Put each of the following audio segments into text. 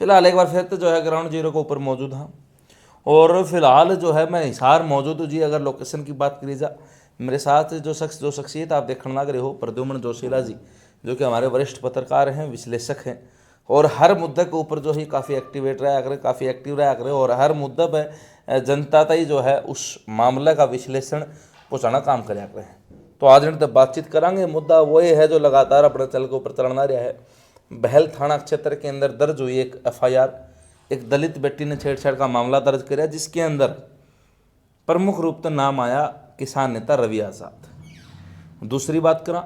फिलहाल एक बार फिर तो जो है ग्राउंड जीरो के ऊपर मौजूद हाँ। और फिलहाल जो है मैं हिसार मौजूद हूँ जी। अगर लोकेशन की बात करी जा, मेरे साथ जो शख्सियत आप देखने लग रहे हो, प्रद्युम्न जोशीला जी, जो कि हमारे वरिष्ठ पत्रकार हैं, विश्लेषक हैं, और हर मुद्दे के ऊपर जो है काफ़ी एक्टिवेट रहा करे, काफ़ी एक्टिव रहा करे, और हर मुद्दे पर जनता तक जो है उस मामले का विश्लेषण पहुँचाना काम कराया करे। तो आज इन तक बातचीत करांगे। मुद्दा वही है जो लगातार अपने चल के ऊपर चलना रहा है। बहल थाना क्षेत्र के अंदर दर्ज हुई एक FIR, एक दलित बेटी ने छेड़छाड़ का मामला दर्ज किया, जिसके अंदर प्रमुख रूप से नाम आया किसान नेता रवि आज़ाद। दूसरी बात करा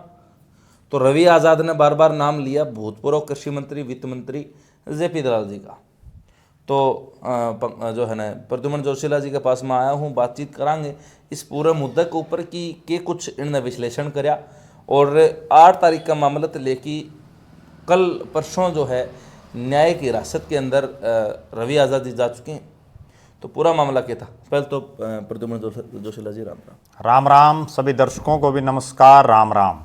तो रवि आज़ाद ने बार बार नाम लिया भूतपूर्व कृषि मंत्री, वित्त मंत्री JP दलाल जी का। तो जो है ना प्रद्युम्न जोशीला जी के पास में आया हूँ, बातचीत करांगे इस पूरे मुद्दे के ऊपर कि के कुछ इन्होंने विश्लेषण कराया। और 8 तारीख का मामला तो लेके कल परसों जो है न्याय की हिरासत के अंदर रवि आज़ाद जी जा चुके हैं। तो पूरा मामला क्या था, पहले तो प्रद्युम्न जोशीला जी राम राम। राम राम, सभी दर्शकों को भी नमस्कार, राम राम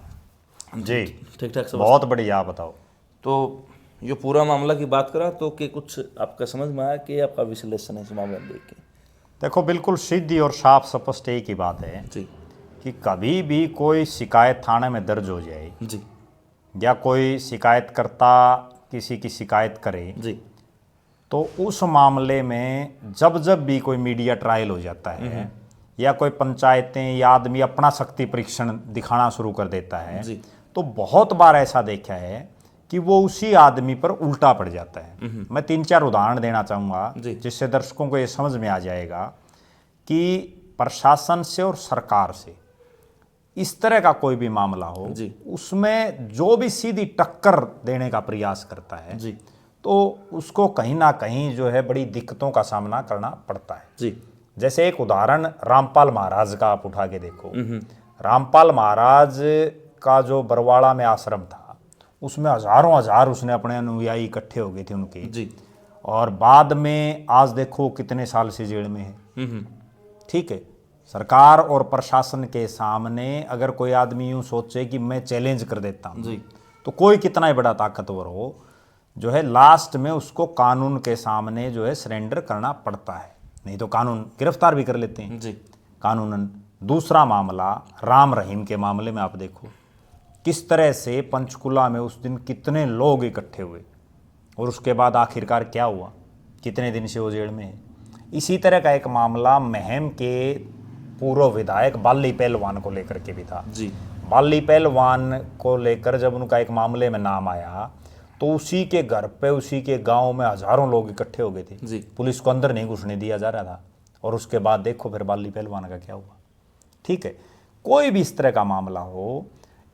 जी। ठीक ठाक सब बहुत बढ़िया, आप बताओ। तो ये पूरा मामला की बात करा तो कि कुछ आपका समझ में आया कि आपका विश्लेषण है इस मामले में देख के? देखो, बिल्कुल सीधी और साफ स्पष्ट एक ही बात है जी कि कभी भी कोई शिकायत थाने में दर्ज हो जाए जी या कोई शिकायतकर्ता किसी की शिकायत करे, जी तो उस मामले में जब जब भी कोई मीडिया ट्रायल हो जाता है या कोई पंचायतें या आदमी अपना शक्ति परीक्षण दिखाना शुरू कर देता है, जी तो बहुत बार ऐसा देखा है कि वो उसी आदमी पर उल्टा पड़ जाता है। मैं 3-4 उदाहरण देना चाहूँगा जी। जिससे दर्शकों को ये समझ में आ जाएगा कि प्रशासन से और सरकार से इस तरह का कोई भी मामला हो, जी उसमें जो भी सीधी टक्कर देने का प्रयास करता है जी तो उसको कहीं ना कहीं जो है बड़ी दिक्कतों का सामना करना पड़ता है। जी जैसे एक उदाहरण रामपाल महाराज का आप उठा के देखो। रामपाल महाराज का जो बरवाड़ा में आश्रम था, उसमें हजारों हजार उसने अपने अनुयायी इकट्ठे हो गए थे उनके जी और बाद में आज देखो कितने साल से जेल में है। ठीक है, सरकार और प्रशासन के सामने अगर कोई आदमी यूं सोचे कि मैं चैलेंज कर देता हूं जी तो कोई कितना ही बड़ा ताकतवर हो, जो है लास्ट में उसको कानून के सामने जो है सरेंडर करना पड़ता है, नहीं तो कानून गिरफ्तार भी कर लेते हैं जी कानूनन। दूसरा मामला राम रहीम के मामले में आप देखो किस तरह से पंचकुला में उस दिन कितने लोग इकट्ठे हुए और उसके बाद आखिरकार क्या हुआ, कितने दिन से वो जेल में है। इसी तरह का एक मामला महम के पूर्व विधायक बाली पहलवान को लेकर के भी था। जी बाली पहलवान को लेकर जब उनका एक मामले में नाम आया तो उसी के घर पे उसी के गांव में हजारों लोग इकट्ठे हो गए थे। जी पुलिस को अंदर नहीं घुसने दिया जा रहा था और उसके बाद देखो फिर बाली पहलवान का क्या हुआ। ठीक है, कोई भी इस तरह का मामला हो,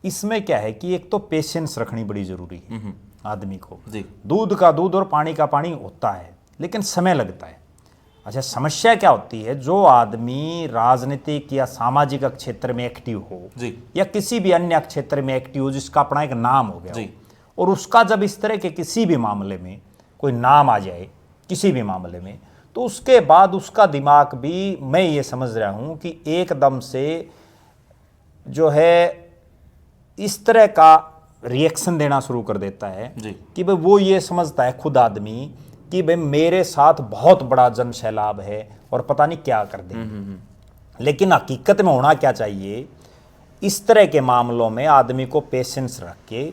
इसमें क्या है कि एक तो पेशेंस रखनी बड़ी जरूरी है आदमी को। जी दूध का दूध और पानी का पानी होता है लेकिन समय लगता है। अच्छा, समस्या क्या होती है, जो आदमी राजनीतिक या सामाजिक क्षेत्र में एक्टिव हो जी या किसी भी अन्य क्षेत्र में एक्टिव हो जिसका अपना एक नाम हो गया जी हो, और उसका जब इस तरह के किसी भी मामले में कोई नाम आ जाए किसी भी मामले में, तो उसके बाद उसका दिमाग भी, मैं ये समझ रहा हूं कि एकदम से जो है इस तरह का रिएक्शन देना शुरू कर देता है जी कि भाई वो ये समझता है खुद आदमी कि भाई मेरे साथ बहुत बड़ा जन सैलाब है और पता नहीं क्या कर देंगे। लेकिन हकीकत में होना क्या चाहिए, इस तरह के मामलों में आदमी को पेशेंस रख के,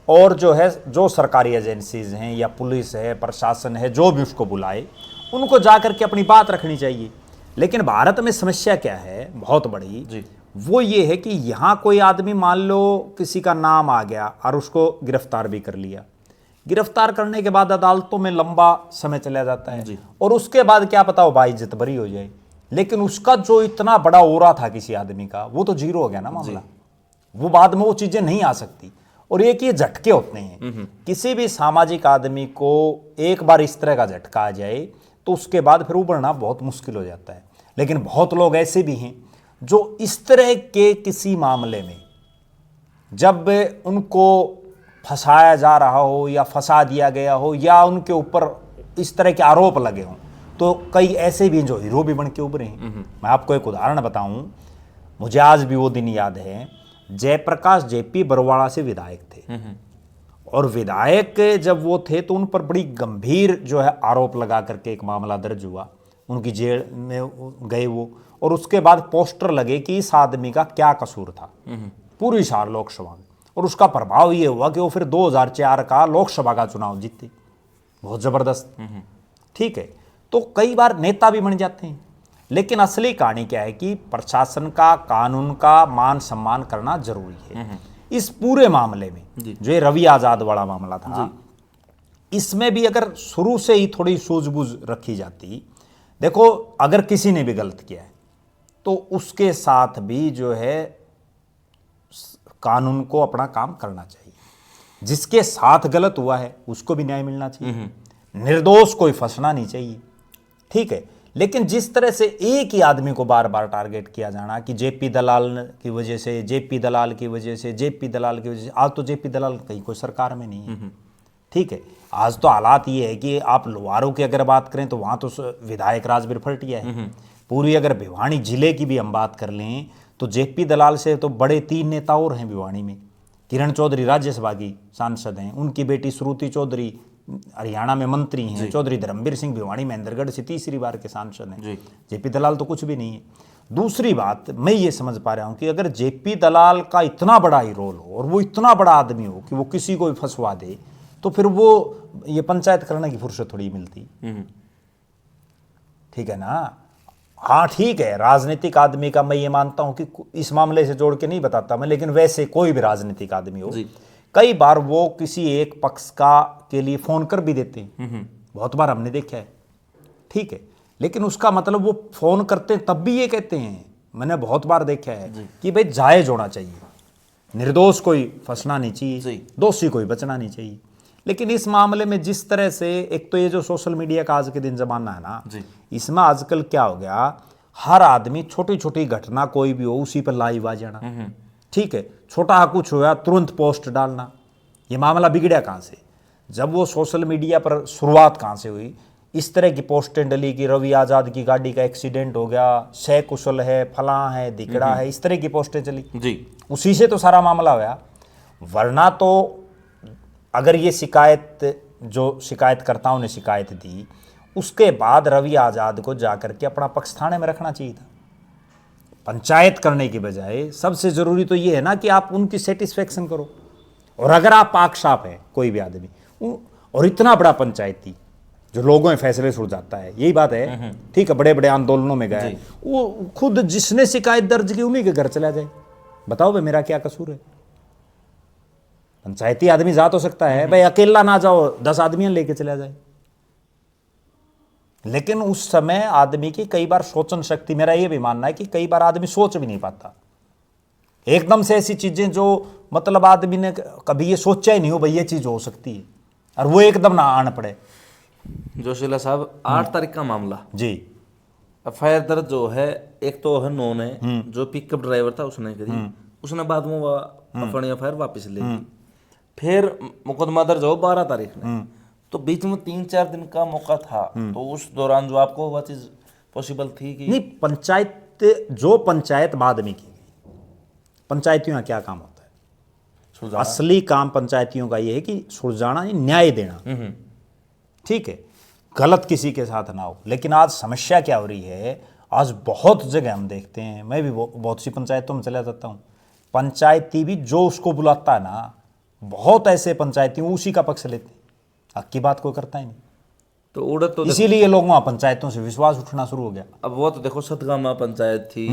और जो है जो सरकारी एजेंसीज हैं या पुलिस है, प्रशासन है, जो भी उसको बुलाए, उनको जा करके अपनी बात रखनी चाहिए। लेकिन भारत में समस्या क्या है बहुत बड़ी, जी वो ये है कि यहाँ कोई आदमी मान लो किसी का नाम आ गया और उसको गिरफ्तार भी कर लिया, गिरफ्तार करने के बाद अदालतों में लंबा समय चला जाता है जी और उसके बाद क्या पता वो बाइज्जत बरी हो जाए, लेकिन उसका जो इतना बड़ा ओरा था किसी आदमी का, वो तो जीरो हो गया ना मामला। वो बाद में वो चीजें नहीं आ सकती। और एक ये झटके होते हैं, किसी भी सामाजिक आदमी को एक बार इस तरह का झटका आ जाए तो उसके बाद फिर उभरना बहुत मुश्किल हो जाता है। लेकिन बहुत लोग ऐसे भी हैं जो इस तरह के किसी मामले में जब उनको फंसाया जा रहा हो या फंसा दिया गया हो या उनके ऊपर इस तरह के आरोप लगे हों, तो कई ऐसे भी हैं जो हीरो भी बन के उभरे हैं। मैं आपको एक उदाहरण बताऊं, मुझे आज भी वो दिन याद है, जयप्रकाश जेपी बरवाड़ा से विधायक थे और विधायक जब वो थे तो उन पर बड़ी गंभीर जो है आरोप लगा करके एक मामला दर्ज हुआ, उनकी जेल में गए वो, और उसके बाद पोस्टर लगे कि इस आदमी का क्या कसूर था पूरी सार लोकसभा में, और उसका प्रभाव ये हुआ कि वो फिर 2004 का लोकसभा का चुनाव जीते, बहुत जबरदस्त। ठीक है, तो कई बार नेता भी बन जाते हैं, लेकिन असली कहानी क्या है कि प्रशासन का, कानून का मान सम्मान करना जरूरी है। इस पूरे मामले में जो ये रवि आजाद वाला मामला था, इसमें भी अगर शुरू से ही थोड़ी सूझबूझ रखी जाती, देखो अगर किसी ने भी गलत किया है तो उसके साथ भी जो है कानून को अपना काम करना चाहिए, जिसके साथ गलत हुआ है उसको भी न्याय मिलना चाहिए, निर्दोष कोई फंसना नहीं चाहिए। ठीक है, लेकिन जिस तरह से एक ही आदमी को बार बार टारगेट किया जाना कि जेपी दलाल की वजह से, जेपी दलाल की वजह से, जेपी दलाल की वजह से, आज तो जेपी दलाल कहीं कोई सरकार में नहीं है। ठीक है, आज तो हालात ये है कि आप लोहारों की अगर बात करें तो वहाँ तो विधायक राजवीर फलटिया है। पूरी अगर भिवानी जिले की भी हम बात कर लें तो जेपी दलाल से तो बड़े 3 नेता और हैं भिवानी में। किरण चौधरी राज्यसभा की सांसद हैं, उनकी बेटी श्रुति चौधरी हरियाणा में मंत्री हैं, चौधरी धर्मवीर सिंह भिवानी महेंद्रगढ़ से तीसरी बार के सांसद हैं। जेपी दलाल तो कुछ भी नहीं है। दूसरी बात मैं ये समझ पा रहा हूँ कि अगर जेपी दलाल का इतना बड़ा ही रोल हो और वो इतना बड़ा आदमी हो कि वो किसी को भी फंसवा दे, तो फिर वो ये पंचायत करने की फुर्सत थोड़ी मिलती। ठीक है ना। हाँ ठीक है, राजनीतिक आदमी का मैं ये मानता हूं कि इस मामले से जोड़ के नहीं बताता मैं, लेकिन वैसे कोई भी राजनीतिक आदमी हो, कई बार वो किसी एक पक्ष का के लिए फोन कर भी देते हैं, बहुत बार हमने देखा है। ठीक है, लेकिन उसका मतलब वो फोन करते हैं तब भी ये कहते हैं, मैंने बहुत बार देखा है कि भाई जायज होना चाहिए, निर्दोष कोई फंसना नहीं चाहिए, दोषी कोई बचना नहीं चाहिए। लेकिन इस मामले में जिस तरह से, एक तो ये जो सोशल मीडिया का आज के दिन जमाना है ना, इसमें आजकल क्या हो गया, हर आदमी छोटी छोटी घटना कोई भी हो उसी पर लाइव आ जाना। ठीक है, छोटा कुछ हुआ तुरंत पोस्ट डालना। ये मामला बिगड़ा कहाँ से? जब वो सोशल मीडिया पर शुरुआत कहाँ से हुई, इस तरह की पोस्टें डली कि रवि आजाद की गाड़ी का एक्सीडेंट हो गया, सकुशल है, फलां है, दिकड़ा है, इस तरह की पोस्टें चली जी, उसी से तो सारा मामला हुआ। वरना तो अगर ये शिकायत, जो शिकायतकर्ताओं ने शिकायत दी, उसके बाद रवि आजाद को जाकर के अपना पक्ष थाने में रखना चाहिए था, पंचायत करने की बजाय। सबसे जरूरी तो ये है ना कि आप उनकी सेटिस्फेक्शन करो। और अगर आप पाक-साफ है कोई भी आदमी, और इतना बड़ा पंचायती जो लोगों में फैसले सुलझाता है, यही बात है। ठीक है, बड़े बड़े आंदोलनों में गए, वो खुद जिसने शिकायत दर्ज की उन्हीं के घर चला जाए, बताओ भाई मेरा क्या कसूर है? पंचायती आदमी जा तो सकता है भाई, अकेला ना जाओ, 10 आदमियां लेके चला जाए। लेकिन उस समय आदमी की कई बार सोचन शक्ति, मेरा ये भी मानना है कि कई बार आदमी सोच भी नहीं पाता एकदम से ऐसी चीजें जो मतलब आदमी ने कभी ये सोचा ही नहीं हो भाई ये चीज हो सकती है, और वो एकदम ना आन पड़े। जोशीला साहब, 8 तारीख का मामला जी, एफआईआर दर्ज जो है, एक तो है नो ने, जो पिकअप ड्राइवर था उसने करी, उसने बाद में अपनी एफआईआर वापस ले ली। फिर मुकदमा दर्ज हो 12 तारीख में, तो बीच में 3-4 दिन का मौका था, तो उस दौरान जो आपको वह चीज पॉसिबल थी कि नहीं, पंचायत बाद में की गई। पंचायतियों का क्या काम होता है? असली काम पंचायतियों का ये है कि सुलझाना, न्याय देना। ठीक है, गलत किसी के साथ ना हो। लेकिन आज समस्या क्या हो रही है, आज बहुत जगह हम देखते हैं, मैं भी बहुत सी पंचायतों में चला जाता हूँ, पंचायती भी जो उसको बुलाता है ना, बहुत ऐसे पंचायती उसी का पक्ष लेते हैं, हक की बात कोई करता ही नहीं। तो उड़त तो इसीलिए लोगों का पंचायतों से विश्वास उठना शुरू हो गया। अब वो तो देखो, सतगामा पंचायत थी,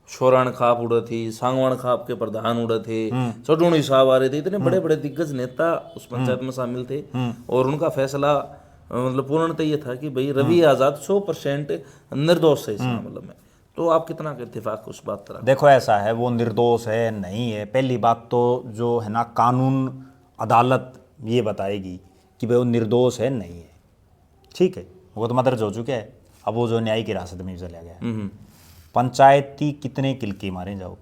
शोरान खाप उड़े थी, सांगवान खाप के प्रधान उड़े थे, चडूणी साहब आ रहे थे, इतने बड़े बड़े दिग्गज नेता उस पंचायत में शामिल थे, और उनका फैसला मतलब पूर्णतः ये था कि भाई रवि आजाद 100% निर्दोष है इस मामले में। तो आप कितना इत्तेफाक उस बात तरह? देखो ऐसा है, वो निर्दोष है नहीं है, पहली बात तो जो है ना, कानून अदालत ये बताएगी कि भाई वो निर्दोष है नहीं है। ठीक है, वो तो दर्ज हो चुका है, अब वो जो न्यायिक हिरासत में चला गया। पंचायती कितने किलकी मारे जाओ,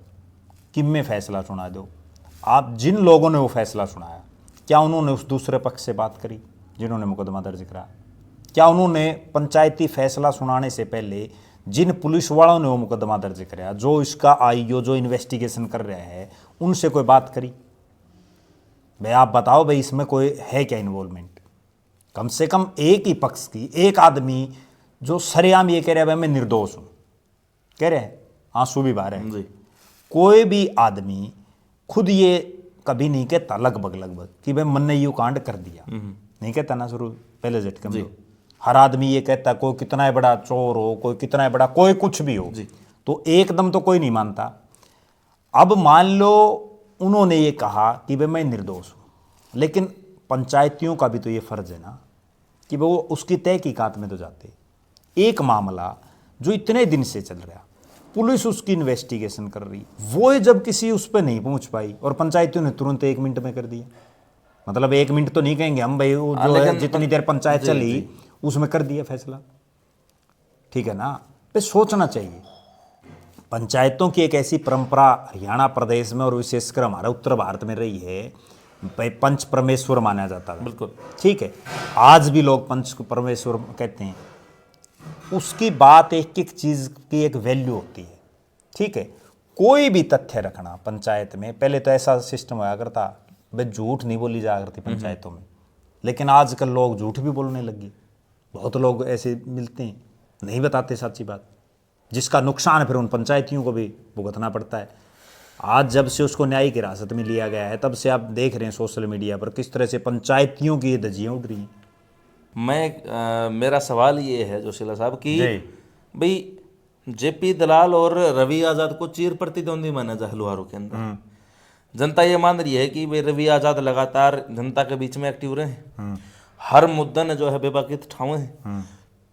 किम में फैसला सुना दो, आप जिन लोगों ने वो फैसला सुनाया, क्या उन्होंने उस दूसरे पक्ष से बात करी जिन्होंने मुकदमा दर्ज करा? क्या उन्होंने पंचायती फैसला सुनाने से पहले जिन पुलिस वालों ने वो मुकदमा दर्ज कराया, जो इसका आईओ जो इन्वेस्टिगेशन कर रहे हैं, उनसे कोई बात करी? भाई आप बताओ भाई इसमें कोई है क्या इन्वॉल्वमेंट? कम से कम एक ही पक्ष की एक आदमी जो सरेआम ये कह रहा है भाई मैं निर्दोष हूँ, कह रहे हैं, आंसू भी बहा रहे हैं। जी कोई भी आदमी खुद ये कभी नहीं कहता लगभग कि भाई मन ने यू कांड कर दिया, नहीं कहता ना शुरू पहले झटके में। हर आदमी ये कहता कोई कितना बड़ा चोर हो, कोई कितना बड़ा, कोई कुछ भी हो, तो एकदम तो कोई नहीं मानता। अब मान लो उन्होंने ये कहा कि भाई मैं निर्दोष हूँ, लेकिन पंचायतियों का भी तो ये फर्ज है ना कि वो उसकी तहकीकात में तो जाते। एक मामला जो इतने दिन से चल रहा, पुलिस उसकी इन्वेस्टिगेशन कर रही, वो जब किसी उस पर नहीं पहुंच पाई और पंचायतियों ने तुरंत 1 मिनट में कर दिया। मतलब 1 मिनट तो नहीं कहेंगे हम भाई, वो जो है जितनी देर पंचायत चली उसमें कर दिया फैसला, ठीक है ना। पे सोचना चाहिए। पंचायतों की एक ऐसी परंपरा हरियाणा प्रदेश में और विशेषकर हमारे उत्तर भारत में रही है, भाई पंच परमेश्वर माना जाता था, बिल्कुल ठीक है, आज भी लोग पंच परमेश्वर कहते हैं। उसकी बात एक एक चीज की एक वैल्यू होती है, ठीक है। कोई भी तथ्य रखना पंचायत में, पहले तो ऐसा सिस्टम होया करता भाई झूठ नहीं बोली जा करती पंचायतों में, लेकिन आजकल लोग झूठ भी बोलने लगे। बहुत लोग ऐसे मिलते हैं नहीं बताते सच्ची बात, जिसका नुकसान फिर उन पंचायतियों को भी भुगतना पड़ता है। आज जब से उसको न्यायिक हिरासत में लिया गया है तब से आप देख रहे हैं सोशल मीडिया पर किस तरह से पंचायतियों की ये धज्जियां उड़ रही हैं। मेरा सवाल ये है जोशीला साहब कि भाई जेपी दलाल और रवि आजाद को चीर प्रतिद्वंदी माना जाए लुहारू के अंदर। जनता ये मान रही है कि भाई रवि आजाद लगातार जनता के बीच में एक्टिव रहे, हर मुद्दा ने जो है बेबाकी ठावे हैं,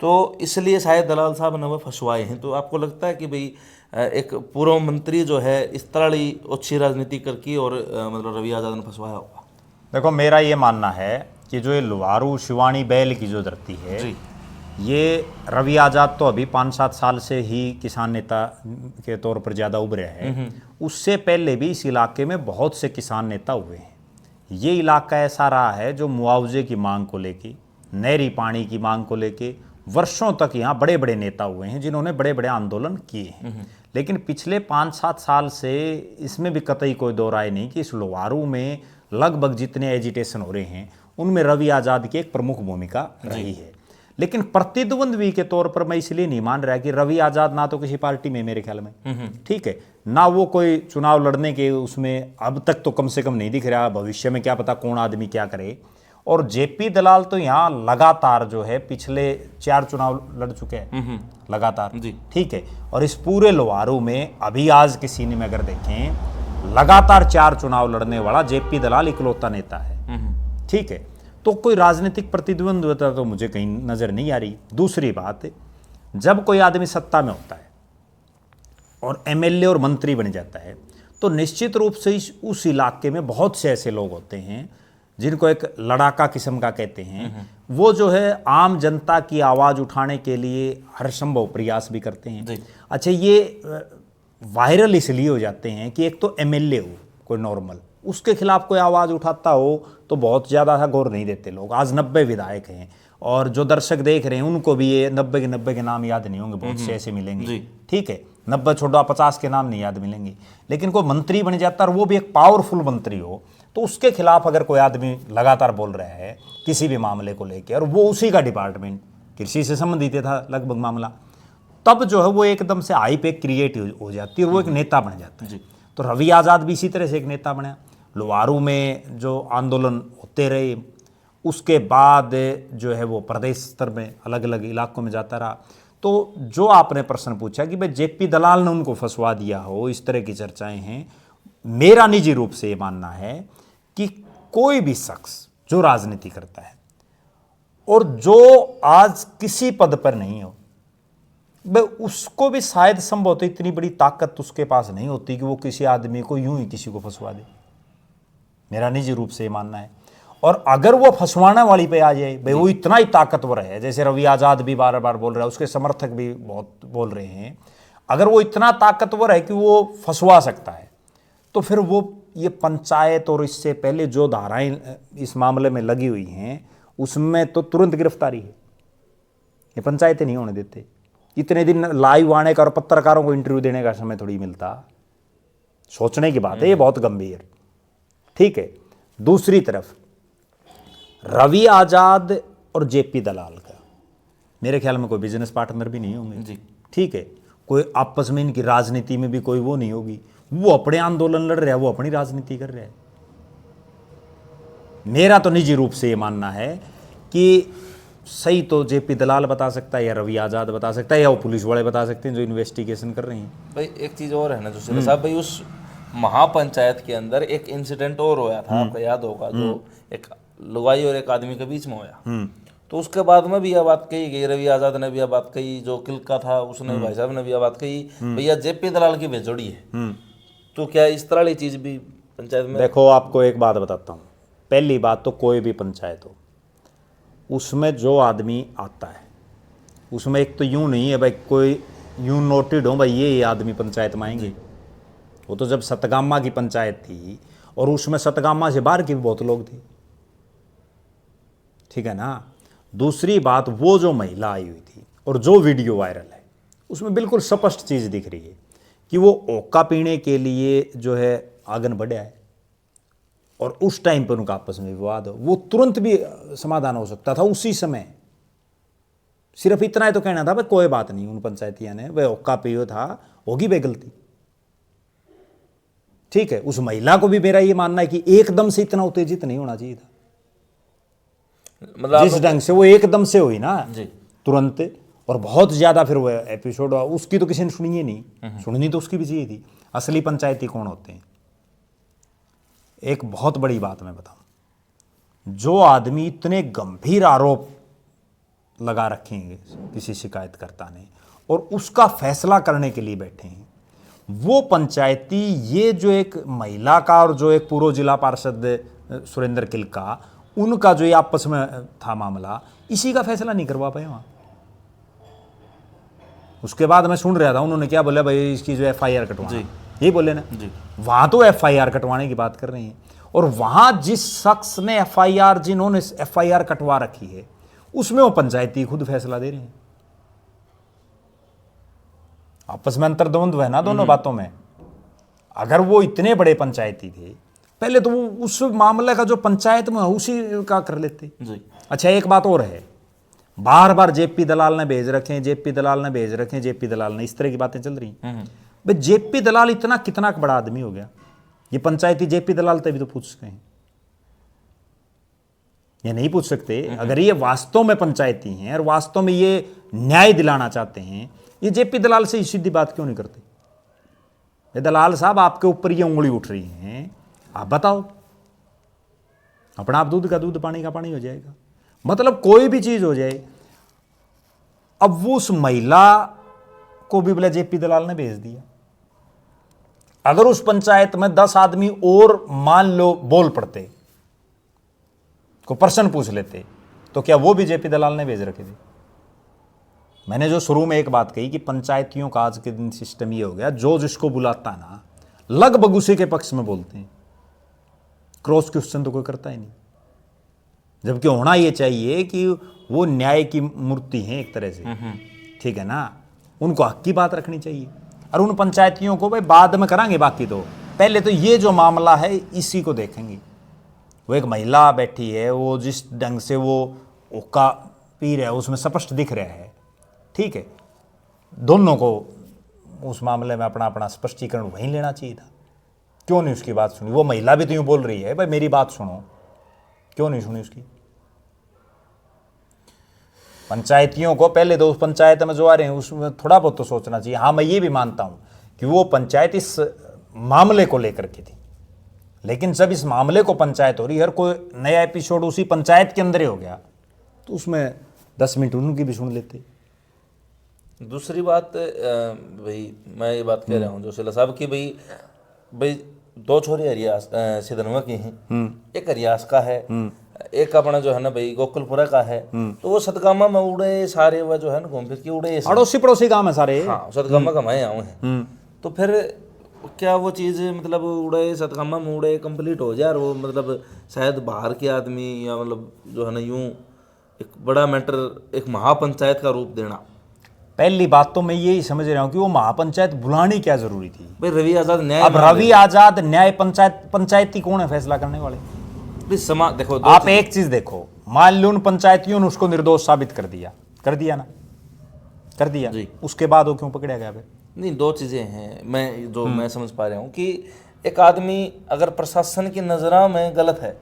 तो इसलिए शायद दलाल साहब ने वो फंसवाए हैं। तो आपको लगता है कि भाई एक पूर्व मंत्री जो है इस तरह अच्छी राजनीति करके और मतलब रवि आजाद ने फंसवाया होगा? देखो मेरा ये मानना है कि जो ये लुहारू शिवानी बैल की जो धरती है, ये रवि आजाद तो अभी 5-7 साल से ही किसान नेता के तौर पर ज़्यादा उभरे हैं, उससे पहले भी इस इलाके में बहुत से किसान नेता हुए हैं। ये इलाका ऐसा रहा है जो मुआवजे की मांग को लेके, नहरी पानी की मांग को लेके वर्षों तक यहाँ बड़े बड़े नेता हुए हैं जिन्होंने बड़े बड़े आंदोलन किए हैं। लेकिन पिछले 5-7 साल से इसमें भी कतई कोई दो राय नहीं कि इस लुहारू में लगभग जितने एजिटेशन हो रहे हैं उनमें रवि आजाद की एक प्रमुख भूमिका रही है। लेकिन प्रतिद्वंद्वी के तौर पर मैं इसलिए नहीं मान रहा कि रवि आजाद ना तो किसी पार्टी में मेरे ख्याल में, ठीक है, ना वो कोई चुनाव लड़ने के उसमें अब तक तो कम से कम नहीं दिख रहा। भविष्य में क्या पता कौन आदमी क्या करे। और जेपी दलाल तो यहाँ लगातार जो है पिछले 4 चुनाव लड़ चुके हैं लगातार, ठीक है। और इस पूरे लुहारू में अभी आज की सीन में अगर देखें लगातार 4 चुनाव लड़ने वाला जेपी दलाल इकलौता नेता है, ठीक है। तो कोई राजनीतिक प्रतिद्वंद्विता तो मुझे कहीं नजर नहीं आ रही। दूसरी बात, जब कोई आदमी सत्ता में होता है और एमएलए और मंत्री बन जाता है तो निश्चित रूप से उस इलाके में बहुत से ऐसे लोग होते हैं जिनको एक लड़ाका किस्म का कहते हैं, वो जो है आम जनता की आवाज़ उठाने के लिए हर संभव प्रयास भी करते हैं। अच्छा, ये वायरल इसलिए हो जाते हैं कि एक तो एमएलए हो कोई नॉर्मल, उसके खिलाफ कोई आवाज़ उठाता हो तो बहुत ज़्यादा सा गौर नहीं देते लोग। आज 90 विधायक हैं और जो दर्शक देख रहे हैं उनको भी ये 90 के नाम याद नहीं होंगे, बहुत से ऐसे मिलेंगे, ठीक है। 90 छोड़ो 50 के नाम नहीं याद मिलेंगे। लेकिन कोई मंत्री बन जाता है और वो भी एक पावरफुल मंत्री हो तो उसके खिलाफ अगर कोई आदमी लगातार बोल रहा है किसी भी मामले को लेकर और वो उसी का डिपार्टमेंट कृषि से संबंधित था लगभग मामला, तब जो है वो एकदम से हाइप एक क्रिएट हो जाती है और वो एक नेता बन जाता है। तो रवि आज़ाद भी इसी तरह से एक नेता बना। लुहारू में जो आंदोलन होते रहे उसके बाद जो है वो प्रदेश स्तर में अलग अलग इलाकों में जाता रहा। तो जो आपने प्रश्न पूछा कि भाई जेपी दलाल ने उनको फंसवा दिया हो, इस तरह की चर्चाएं हैं। मेरा निजी रूप से ये मानना है कि कोई भी शख्स जो राजनीति करता है और जो आज किसी पद पर नहीं हो, भाई उसको भी शायद संभवतः इतनी बड़ी ताकत उसके पास नहीं होती कि वो किसी आदमी को यूं ही किसी को फंसवा दे। मेरा निजी रूप से ये मानना है। और अगर वो फंसवाने वाली पे आ जाए, भाई वो इतना ही ताकतवर है, जैसे रवि आजाद भी बार बार बोल रहा है, उसके समर्थक भी बहुत बोल रहे हैं, अगर वो इतना ताकतवर है कि वो फंसवा सकता है तो फिर वो ये पंचायत और इससे पहले जो धाराएं इस मामले में लगी हुई हैं उसमें तो तुरंत गिरफ्तारी है। ये पंचायतें नहीं होने देते। इतने दिन लाइव आने का और पत्रकारों को इंटरव्यू देने का समय थोड़ी मिलता। सोचने की बात है, ये बहुत गंभीर, ठीक है। दूसरी तरफ रवि आजाद और जेपी दलाल का मेरे ख्याल में कोई बिजनेस पार्टनर भी नहीं होंगे जी। ठीक है, कोई आपस में इनकी राजनीति में भी कोई वो नहीं होगी। वो अपने आंदोलन लड़ रहा है, वो अपनी राजनीति कर रहा है। मेरा तो निजी रूप से ये मानना है कि सही तो जेपी दलाल बता सकता है, या रवि आजाद बता सकता है, या वो पुलिस वाले बता सकते हैं जो इन्वेस्टिगेशन कर रहे हैं। भाई एक चीज़ और है ना जोशीला साहब, भाई उस महापंचायत के अंदर एक इंसिडेंट और हुआ था, आपको याद होगा, जो एक लुगाई और एक आदमी के बीच में होया। तो उसके बाद में भी यह बात कही गई, रवि आजाद ने भी यह बात कही, जो किलका था उसने, भाई साहब ने भी यह बात कही, भैया जेपी दलाल की बेजोड़ी है। तो क्या इस तरह की चीज़ भी पंचायत में? देखो आपको एक बात बताता हूँ। पहली बात तो कोई भी पंचायत हो, उसमें जो आदमी आता है उसमें एक तो यूं नहीं है भाई कोई यूं नोटेड हो भाई ये आदमी पंचायत में आएंगे। वो तो जब सतगामा की पंचायत थी और उसमें सतगामा से बाहर के भी बहुत लोग थे, ठीक है ना। दूसरी बात, वो जो महिला आई हुई थी और जो वीडियो वायरल है उसमें बिल्कुल स्पष्ट चीज़ दिख रही है कि वो ओका पीने के लिए जो है आंगन बढ़ा है, और उस टाइम पर उनका आपस में विवाद हो, वो तुरंत भी समाधान हो सकता था उसी समय। सिर्फ इतना ही तो कहना था भाई कोई बात नहीं, उन पंचायतिया ने वह ओका पियो था, होगी वे गलती, ठीक है। उस महिला को भी मेरा ये मानना है कि एकदम से इतना उत्तेजित नहीं होना चाहिए था। मतलब जिस ढंग से वो एकदम से हुई ना जी, तुरंत, और बहुत ज्यादा फिर वो एपिसोड उसकी तो किसी ने सुनी ही नहीं, सुननी तो उसकी भी चाहिए थी। असली पंचायती कौन होते हैं? एक बहुत बड़ी बात मैं बताऊं, जो आदमी इतने गंभीर आरोप लगा रखेंगे किसी शिकायतकर्ता ने और उसका फैसला करने के लिए बैठे हैं, वो पंचायती ये जो एक महिला का और जो एक पूर्व जिला पार्षद सुरेंद्र किलका, उनका जो ये आपस में था मामला, इसी का फैसला नहीं करवा पाए वहां। उसके बाद मैं सुन रहा था उन्होंने क्या बोला, भाई इसकी जो एफआईआर कटवाना, यही बोले ना जी। वहां तो एफआईआर कटवाने की बात कर रहे हैं, और वहां जिस शख्स ने एफआईआर, जिन्होंने एफआईआर कटवा रखी है, उसमें वो पंचायती खुद फैसला दे रहे हैं। आपस में अंतर्द्वंद्व है ना दोनों बातों में। अगर वो इतने बड़े पंचायती थे, पहले तो वो उस मामले का जो पंचायत में उसी का कर लेते जी। अच्छा एक बात और है, बार बार जेपी दलाल ने भेज रखे हैं, जेपी दलाल ने भेज रखे हैं, जेपी दलाल ने, इस तरह की बातें चल रही हैं। भाई जेपी दलाल इतना कितना बड़ा आदमी हो गया, ये पंचायती जेपी दलाल तभी तो पूछ सकते हैं, ये नहीं पूछ सकते। अगर ये वास्तव में पंचायती हैं और वास्तव में ये न्याय दिलाना चाहते हैं, ये जेपी दलाल से सीधी बात क्यों नहीं करते? ये दलाल साहब आपके ऊपर ये उंगली उठ रही हैं, आप बताओ। अपना आप दूध का दूध पानी का पानी हो जाएगा, मतलब कोई भी चीज हो जाए। अब वो उस महिला को भी बोले जेपी दलाल ने भेज दिया। अगर उस पंचायत में 10 आदमी और मान लो बोल पड़ते, को प्रश्न पूछ लेते, तो क्या वो भी जेपी दलाल ने भेज रखे थे? मैंने जो शुरू में एक बात कही कि पंचायतियों का आज के दिन सिस्टम ये हो गया, जो जिसको बुलाता ना लगभग उसी के पक्ष में बोलते हैं, क्रॉस क्वेश्चन तो कोई करता ही नहीं। जबकि होना ये चाहिए कि वो न्याय की मूर्ति हैं एक तरह से, ठीक है ना, उनको हक की बात रखनी चाहिए। और उन पंचायतियों को भाई बाद में करांगे, बाकी तो पहले तो ये जो मामला है इसी को देखेंगे। वो एक महिला बैठी है, वो जिस ढंग से वो ओका पी रहा है उसमें स्पष्ट दिख रहा है, ठीक है। दोनों को उस मामले में अपना अपना स्पष्टीकरण वहीं लेना चाहिए था। क्यों नहीं उसकी बात सुनी? वो महिला भी तो यूं बोल रही है, भाई मेरी बात सुनो, क्यों नहीं सुनी उसकी? पंचायतियों को पहले तो उस पंचायत में जो आ रहे हैं उसमें थोड़ा बहुत तो सोचना चाहिए। हाँ, मैं ये भी मानता हूं कि वो पंचायत इस मामले को लेकर के थी, लेकिन जब इस मामले को पंचायत हो रही है, हर कोई नया एपिसोड उसी पंचायत के अंदर ही हो गया, तो उसमें 10 मिनट उनकी भी सुन लेते। दूसरी बात भाई मैं ये बात कह रहा हूँ जोशीला साहब की, भाई 2 छोरी हरियास सिद्धनवा की हैं, एक हरियास का है, एक अपना जो है ना भाई गोकुलपुरा का है। तो वो सतगामा में उड़े सारे, वो जो है ना घूम फिर के उड़े, अड़ोसी पड़ोसी गांव है सारे। हाँ, सतगामा कमाए आए हैं। तो फिर क्या वो चीज़ मतलब उड़े सतगामा में उड़े कंप्लीट हो जाए, और वो मतलब शायद बाहर के आदमी या मतलब जो है ना यूं एक बड़ा मैटर, एक महापंचायत का रूप देना। पहली बात तो मैं यही समझ रहा हूँ कि वो महापंचायत बुलानी क्या जरूरी थी? भाई रवि आजाद न्याय, अब रवि आजाद न्याय पंचायती कौन है फैसला करने वाले? प्लीज समाज देखो आप एक चीज देखो, मान लो उन पंचायतियों ने उसको निर्दोष साबित कर दिया ना, कर दिया जी। उसके बाद वो क्यों पकड़ा गया भाई? नहीं, दो चीजें हैं मैं समझ पा रहा हूँ कि एक आदमी अगर प्रशासन की नजरों में गलत है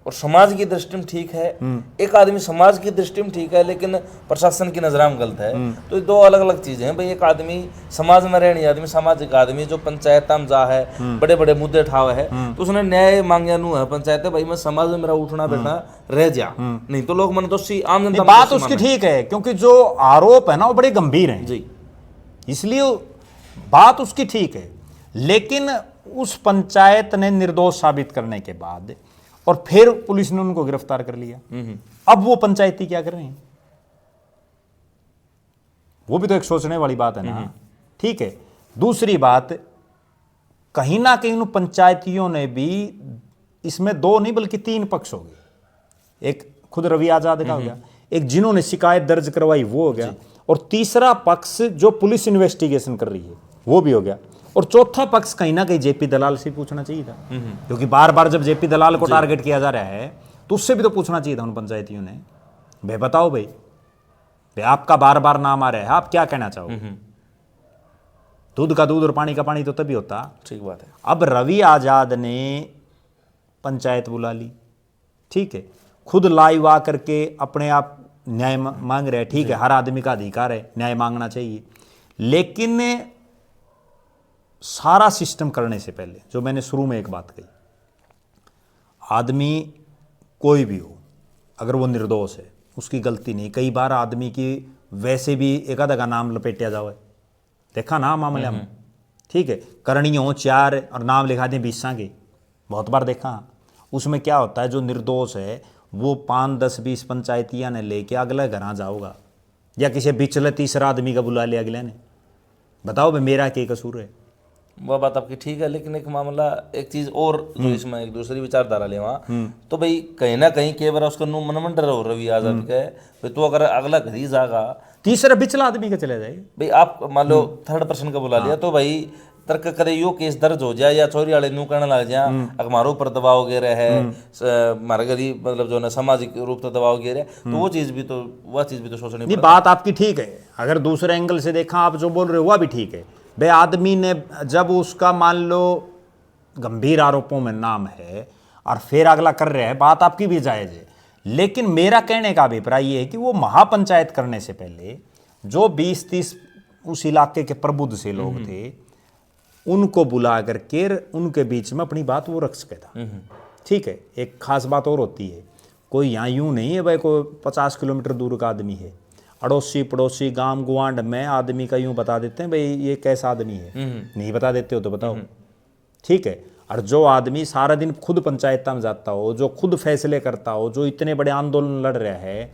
और समाज की दृष्टि में ठीक है, एक आदमी समाज की दृष्टि में ठीक है लेकिन प्रशासन की नजरों में गलत है, तो ये दो अलग अलग चीजें हैं भाई। एक आदमी समाज में रहने आदमी, सामाजिक आदमी जो पंचायत में जा है, बड़े बड़े मुद्दे उठावे है, तो उसने न्याय मांगे नु है पंचायत है भाई, मैं समाज में मेरा उठना बैठना रह जा, नहीं तो लोग मन दोषी आम जनता बात उसकी ठीक है, क्योंकि जो आरोप है ना वो बड़े गंभीर हैं जी, इसलिए बात उसकी ठीक है। लेकिन उस पंचायत ने निर्दोष साबित करने के बाद और फिर पुलिस ने उनको गिरफ्तार कर लिया, अब वो पंचायती क्या कर रहे हैं? वो भी तो एक सोचने वाली बात है ना। ठीक है, दूसरी बात, कहीं ना कहीं उन पंचायतियों ने भी, इसमें दो नहीं बल्कि तीन पक्ष हो गए। एक खुद रवि आजाद का हो गया, एक जिन्होंने शिकायत दर्ज करवाई वो हो गया, और तीसरा पक्ष जो पुलिस इन्वेस्टिगेशन कर रही है वो भी हो गया, और चौथा पक्ष कहीं ना कहीं जेपी दलाल से पूछना चाहिए था, क्योंकि बार बार जब जेपी दलाल को टारगेट किया जा रहा है तो उससे भी तो पूछना चाहिए था उन पंचायतियों ने, भाई बताओ भाई आपका बार बार नाम आ रहा है, आप क्या कहना चाहोगे? दूध का दूध और पानी का पानी तो तभी होता। ठीक बात है। अब रवि आजाद ने पंचायत बुला ली, ठीक है, खुद लाइव आ करके अपने आप न्याय मांग रहे हैं, ठीक है, हर आदमी का अधिकार है, न्याय मांगना चाहिए, लेकिन सारा सिस्टम करने से पहले जो मैंने शुरू में एक बात कही, आदमी कोई भी हो अगर वो निर्दोष है, उसकी गलती नहीं, कई बार आदमी की वैसे भी एक आधा का नाम लपेटा जाए, देखा ना मामले में, ठीक है, करणी हो 4 और नाम लिखा दें 20 के, बहुत बार देखा। उसमें क्या होता है, जो निर्दोष है वो 5, 10, 20 पंचायतियां ने लेके अगले घर जाओगा, या किसी बिचले तीसरा आदमी का बुला लिया अगले ने, बताओ भाई मेरा क्या कसूर है? वह बात आपकी ठीक है, लेकिन एक मामला, एक चीज और जो इसमें एक दूसरी विचारधारा ले वहाँ, तो भाई कहीं ना कहीं के बार उसका नु मनमंडर हो रवि आजाद के भाई, तो अगर अगला घर ही जागा, तीसरा बिचला आदमी का चले जाए भाई आप मान लो थर्ड पर्सन का बुला लिया, तो भाई तर्क करे यो केस दर्ज हो जाए या चोरी वाले नू कहने लग जाए हमारे ऊपर दबाव गिर है, हमारे गरीब मतलब जो ना सामाजिक रूप से दबाव गिर है, तो वो चीज भी तो सोचनी नहीं। बात आपकी ठीक है, अगर दूसरे एंगल से देखा आप जो बोल रहे हो वह भी ठीक है भाई। आदमी ने जब उसका मान लो गंभीर आरोपों में नाम है और फिर अगला कर रहे हैं, बात आपकी भी जायज है, लेकिन मेरा कहने का अभिप्राय ये है कि वो महापंचायत करने से पहले जो 20-30 उस इलाके के प्रबुद्ध से लोग थे उनको बुला करके उनके बीच में अपनी बात वो रख सके था, ठीक है। एक खास बात और होती है, कोई यहाँ यूं नहीं है भाई कोई 50 किलोमीटर दूर का आदमी है, अड़ोसी पड़ोसी गांव गुआंड में आदमी का यूं बता देते हैं भाई ये कैसा आदमी है, नहीं बता देते हो तो बताओ, ठीक है। और जो आदमी सारा दिन खुद पंचायत में जाता हो, जो खुद फैसले करता हो, जो इतने बड़े आंदोलन लड़ रहा है,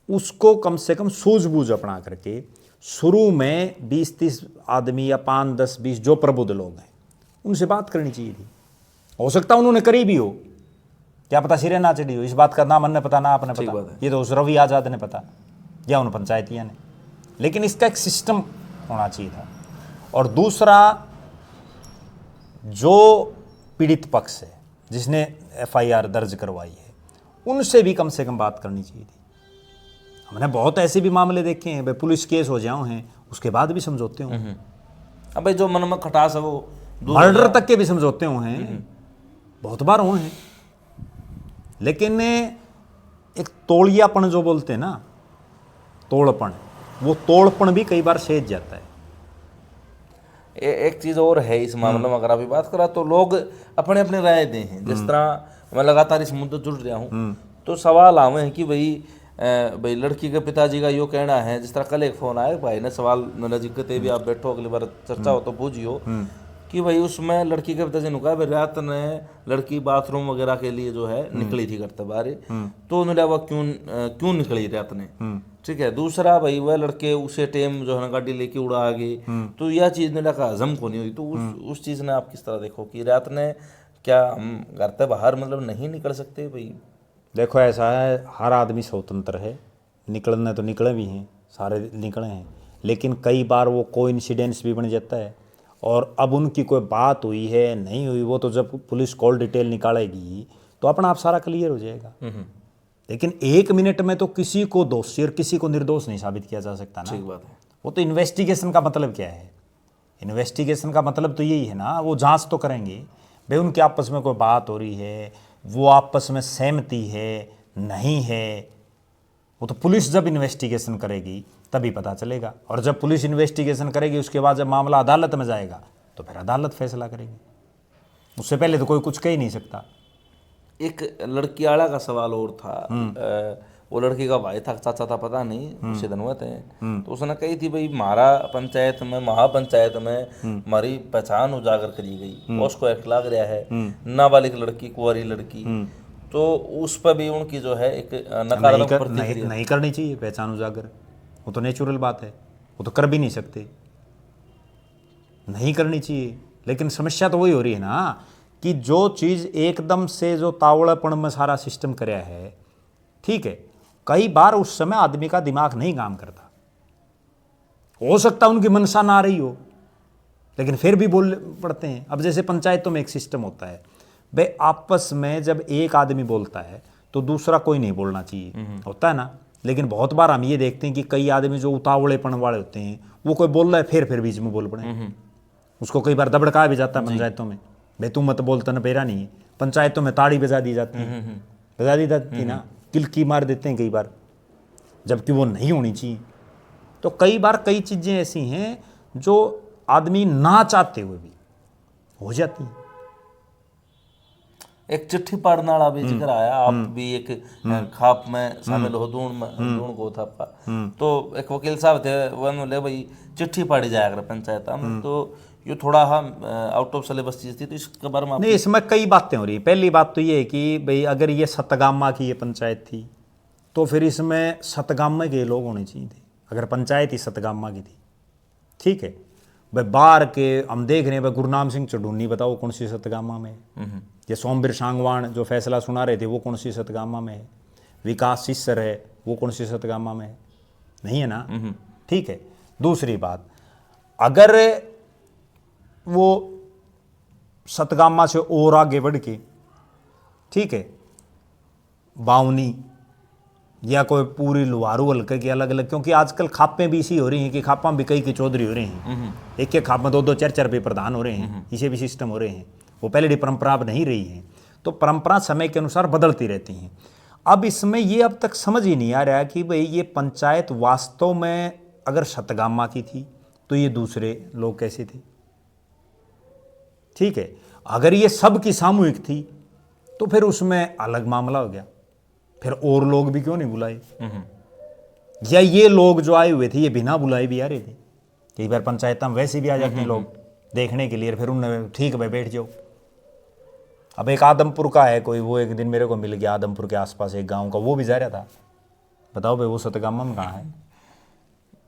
उसको कम से कम सूझबूझ अपना करके शुरू में 20-30 आदमी या 5, 10, 20 जो प्रबुद्ध लोग हैं उनसे बात करनी चाहिए थी। हो सकता उन्होंने करी भी हो, क्या पता सिरे ना चढ़ी हो, इस बात का ना मन ने पता ना आपने पता, ये तो उस रवि आजाद ने पता या उन पंचायतियों ने, लेकिन इसका एक सिस्टम होना चाहिए था। और दूसरा, जो पीड़ित पक्ष है जिसने FIR दर्ज करवाई है, उनसे भी कम से कम बात करनी चाहिए थी। हमने बहुत ऐसे भी मामले देखे हैं भाई, पुलिस केस हो जाओ हैं उसके बाद भी समझौते हों, अब भाई जो मन में खटास है वो मर्डर तक के भी समझौते हुए हैं, बहुत बार हुए हैं। लेकिन एक तोड़ियापन जो बोलते हैं ना, तोड़पन, वो तोड़पन भी कई बार सेज जाता है। एक चीज और है इस मामले में, अगर अभी बात करा तो लोग अपने अपने राय दे हैं। जिस तरह मैं लगातार इस मुद्दे जुड़ रहा हूँ, तो सवाल आवे हैं कि भाई लड़की के पिताजी का यो कहना है, जिस तरह कल एक फोन आया भाई ने सवाल नजीकते भी, आप बैठो अगली बार चर्चा हो तो पूछियो कि भाई उसमें लड़की के पिताजी ने कहा भाई रात ने लड़की बाथरूम वगैरह के लिए जो है निकली थी करते बारे, तो उन्होंने वो क्यों निकली रात ने, ठीक है। दूसरा भाई वह लड़के उसे टाइम जो है ना गाड़ी लेके उड़ा आगे, तो यह चीज़ ने का हजम को नहीं हुई। तो उस चीज़ ने आप किस तरह देखो कि रात ने क्या हम घर से बाहर मतलब नहीं निकल सकते भाई? देखो ऐसा है, हर आदमी स्वतंत्र है, निकलने तो निकले भी हैं, सारे निकले हैं, लेकिन कई बार वो कोइंसिडेंस भी बन जाता है और अब उनकी कोई बात हुई है नहीं हुई, वो तो जब पुलिस कॉल डिटेल निकालेगी तो अपना आप सारा क्लियर हो जाएगा। लेकिन 1 मिनट में तो किसी को दोषी और किसी को निर्दोष नहीं साबित किया जा सकता ना। ठीक बात है। वो तो इन्वेस्टिगेशन का मतलब क्या है? इन्वेस्टिगेशन का मतलब तो यही है ना, वो जांच तो करेंगे भाई उनके आपस में कोई बात हो रही है, वो आपस में सहमति है नहीं है, वो तो पुलिस जब इन्वेस्टिगेशन करेगी तभी पता चलेगा। और जब पुलिस इन्वेस्टिगेशन करेगी उसके बाद जब मामला अदालत में जाएगा तो फिर अदालत फैसला करेगी, उससे पहले तो कोई कुछ कह ही नहीं सकता। एक लड़की आड़ा का सवाल और था। वो लड़की का भाई था, चाचा था, पता नहीं, उसे दिन हुए थे। तो उसने कही थी भाई हमारा पंचायत में, महापंचायत में हमारी पहचान उजागर करी गई, पॉस्को एक्ट लाग रहा है, नाबालिग लड़की, कुंवारी लड़की, तो उस पर भी उनकी जो है एक नकारात्मक प्रतिक्रिया। नहीं करनी चाहिए पहचान उजागर, वो तो नेचुरल बात है, वो तो कर भी नहीं सकते, नहीं करनी चाहिए। लेकिन समस्या तो वही हो रही है ना कि जो चीज़ एकदम से जो तावड़ापन में सारा सिस्टम कराया है, ठीक है, कई बार उस समय आदमी का दिमाग नहीं काम करता, हो सकता उनकी मनसा ना आ रही हो, लेकिन फिर भी बोल पड़ते हैं। अब जैसे पंचायतों में एक सिस्टम होता है भाई, आपस में जब एक आदमी बोलता है तो दूसरा कोई नहीं बोलना चाहिए, होता है ना। लेकिन बहुत बार हम ये देखते हैं कि कई आदमी जो उतावड़ेपन वाले होते हैं, वो कोई बोल रहा है फिर बीच में बोल पड़े, उसको कई बार दबड़का भी जाता है पंचायतों में, भाई तू मत बोलता ना, बेरा नहीं है। पंचायतों में ताड़ी बजा दी जाती है, बजा दी जाती ना, किलकी मार देते हैं कई बार, जबकि वो नहीं होनी चाहिए। तो कई बार कई चीज़ें ऐसी हैं जो आदमी ना चाहते हुए भी हो जाती हैं। एक चिट्ठी पढ़ने वाला भी जिक्र आया, आप भी एक खाप में शामिल हो, दून को था आपका। तो एक वकील साहब थे, वो बोले भाई चिट्ठी पढ़ी जाया कर पंचायत में, तो ये थोड़ा आउट ऑफ सिलेबस चीज थी, तो इसके बारे में नहीं, इसमें कई बातें हो रही हैं। पहली बात तो ये है कि भाई अगर ये सतगामा की ये पंचायत थी तो फिर इसमें सतगामा के लोग होने चाहिए थे, अगर पंचायत ही सतगामा की थी, ठीक है भाई। बाहर के हम देख रहे हैं भाई, गुरनाम सिंह चढ़ूनी बताओ कौन सी सतगामा में है, ये सोमवीर सांगवान जो फैसला सुना रहे थे वो कौन सी सतगामा में है, विकास सिस्सर है वो कौन सी सतगामा में है, नहीं है ना, ठीक है। दूसरी बात, अगर वो सतगामा से और आगे बढ़ के, ठीक है, बावनी या कोई पूरी लुहारू हल्के की अलग अलग, क्योंकि आजकल खापें भी इसी हो रही हैं कि खापा भी कई के चौधरी हो रहे हैं, एक एक खाप में 2-2 4-4 पे प्रधान हो रहे हैं, इसे भी सिस्टम हो रहे हैं। वो पहले परंपरा अब नहीं रही है, तो परंपरा समय के अनुसार बदलती रहती हैं। अब इसमें ये अब तक समझ ही नहीं आ रहा कि भाई ये पंचायत वास्तव में अगर सतगामा की थी तो ये दूसरे लोग कैसे थे, ठीक है। अगर ये सबकी सामूहिक थी तो फिर उसमें अलग मामला हो गया, फिर और लोग भी क्यों नहीं बुलाए, या ये लोग जो आए हुए थे ये बिना बुलाए भी आ रहे थे। कई बार पंचायत में वैसे भी आ जाते हैं लोग देखने के लिए, फिर उन्होंने ठीक भाई बैठ जाओ। अब एक आदमपुर का है कोई, वो एक दिन मेरे को मिल गया, आदमपुर के आसपास एक गांव का, वो भी जा रहा था, बताओ भाई वो सतगामा में कहाँ है,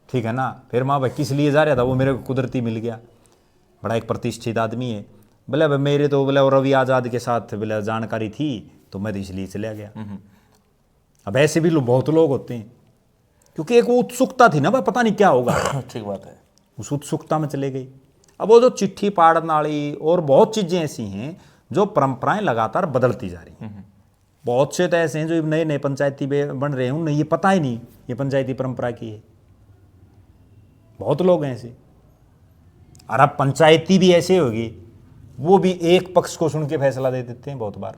ठीक है ना। फिर माँ भाई किस लिए जा रहा था, वो मेरे को कुदरती मिल गया, बड़ा एक प्रतिष्ठित आदमी है, बोले भाई मेरे तो बोले रवि आज़ाद के साथ बोले जानकारी थी तो मैं तो इसलिए चला गया। अब ऐसे भी बहुत लोग होते हैं, क्योंकि एक वो उत्सुकता थी ना भाई, पता नहीं क्या होगा, ठीक बात है, उस उत्सुकता में चले गई। अब वो जो चिट्ठी पाड़न वाली और बहुत चीज़ें ऐसी हैं जो परंपराएं लगातार बदलती जा रही हैं। बहुत से तो ऐसे हैं जो नए नए पंचायती बन रहे हैं, उन्हें ये पता ही नहीं ये पंचायती परंपरा की है, बहुत लोग हैं ऐसे। और अब पंचायती भी ऐसे होगी, वो भी एक पक्ष को सुन के फैसला दे देते हैं बहुत बार।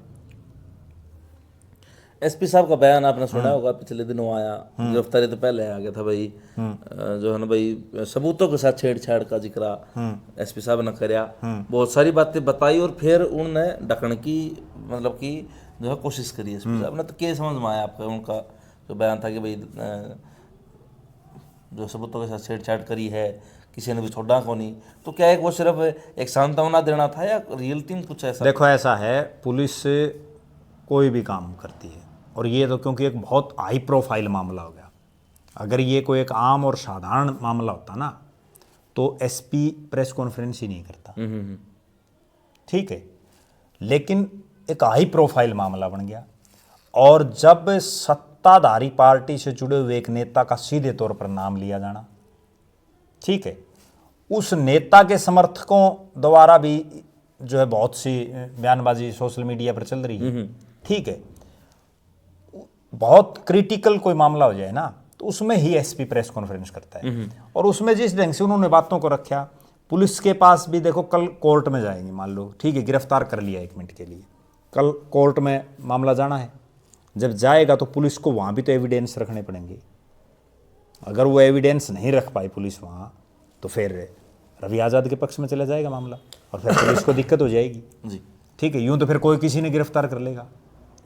एसपी साहब का बयान आपने सुना होगा, पिछले दिनों आया, गिरफ्तारी तो पहले आ गया था भाई, जो है ना भाई सबूतों के साथ छेड़छाड़ का जिक्र एसपी साहब ने कराया, बहुत सारी बातें बताई और फिर उन्होंने ढकने की मतलब कि जो है कोशिश करी एसपी साहब ने। तो क्या समझ में आया आपका उनका जो बयान था कि भाई जो सबूतों के साथ छेड़छाड़ करी है, किसी ने भी छोड़ा को नहीं, तो क्या एक वो सिर्फ एक सांत्वना देना था या रियलिटी में कुछ ऐसा? देखो ऐसा है, पुलिस कोई भी काम करती है, और ये तो क्योंकि एक बहुत हाई प्रोफाइल मामला हो गया। अगर ये कोई एक आम और साधारण मामला होता ना तो एसपी प्रेस कॉन्फ्रेंस ही नहीं करता, ठीक है। लेकिन एक हाई प्रोफाइल मामला बन गया, और जब सत्ताधारी पार्टी से जुड़े हुए एक नेता का सीधे तौर पर नाम लिया जाना, ठीक है, उस नेता के समर्थकों द्वारा भी जो है बहुत सी बयानबाजी सोशल मीडिया पर चल रही है, ठीक है। बहुत क्रिटिकल कोई मामला हो जाए ना तो उसमें ही एसपी प्रेस कॉन्फ्रेंस करता है, और उसमें जिस ढंग से उन्होंने बातों को रखा, पुलिस के पास भी देखो कल कोर्ट में जाएंगे, मान लो ठीक है गिरफ्तार कर लिया 1 मिनट के लिए, कल कोर्ट में मामला जाना है, जब जाएगा तो पुलिस को वहाँ भी तो एविडेंस रखने पड़ेंगे। अगर वो एविडेंस नहीं रख पाई पुलिस वहाँ, तो फिर रवि आज़ाद के पक्ष में चला जाएगा मामला, और फिर पुलिस को दिक्कत हो जाएगी जी, ठीक है। यूँ तो फिर कोई किसी ने गिरफ्तार कर लेगा,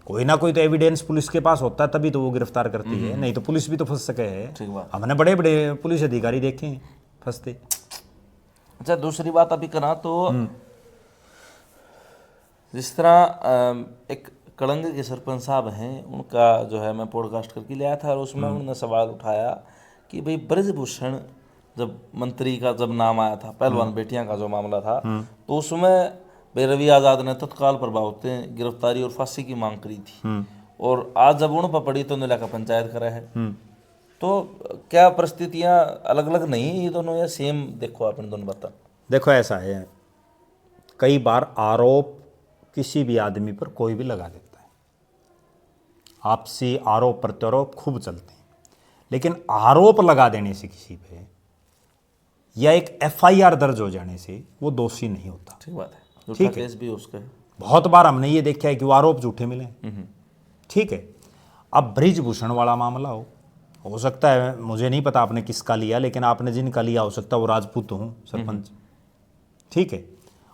कोई ना कोई तो एविडेंस पुलिस के पास होता है तभी तो वो गिरफ्तार करती है, नहीं तो पुलिस भी तो फंस सके है। ठीक बात। हमने बड़े बड़े पुलिस अधिकारी देखे हैं फंसते। अच्छा, दूसरी बात अभी करा तो जिस तरह एक कलंग के सरपंच साहब हैं, उनका जो है मैं पॉडकास्ट करके ले आया था, और उसमें उन्होंने सवाल उठाया कि भाई ब्रजभूषण जब मंत्री का जब नाम आया था, पहलवान बेटियां का जो मामला था, तो उसमें भाई रवि आज़ाद ने तत्काल प्रभाव से गिरफ्तारी और फांसी की मांग करी थी, और आज जब उन पर पड़ी तो उन्होंने का पंचायत करा है। तो क्या परिस्थितियां अलग अलग नहीं है ये दोनों, या सेम? देखो आप इन दोनों बता। देखो ऐसा है, कई बार आरोप किसी भी आदमी पर कोई भी लगा देता है, आपसी आरोप प्रत्यारोप खूब चलते हैं, लेकिन आरोप लगा देने से किसी पे या एक एफआईआर दर्ज हो जाने से वो दोषी नहीं होता। ठीक बात है, ठीक है। केस भी उसका है। बहुत बार हमने ये देखा है कि वो आरोप झूठे मिले, ठीक है। अब ब्रिजभूषण वाला मामला हो सकता है, मुझे नहीं पता आपने किसका लिया, लेकिन आपने जिनका लिया हो सकता है वो राजपूत हूँ सरपंच, ठीक है।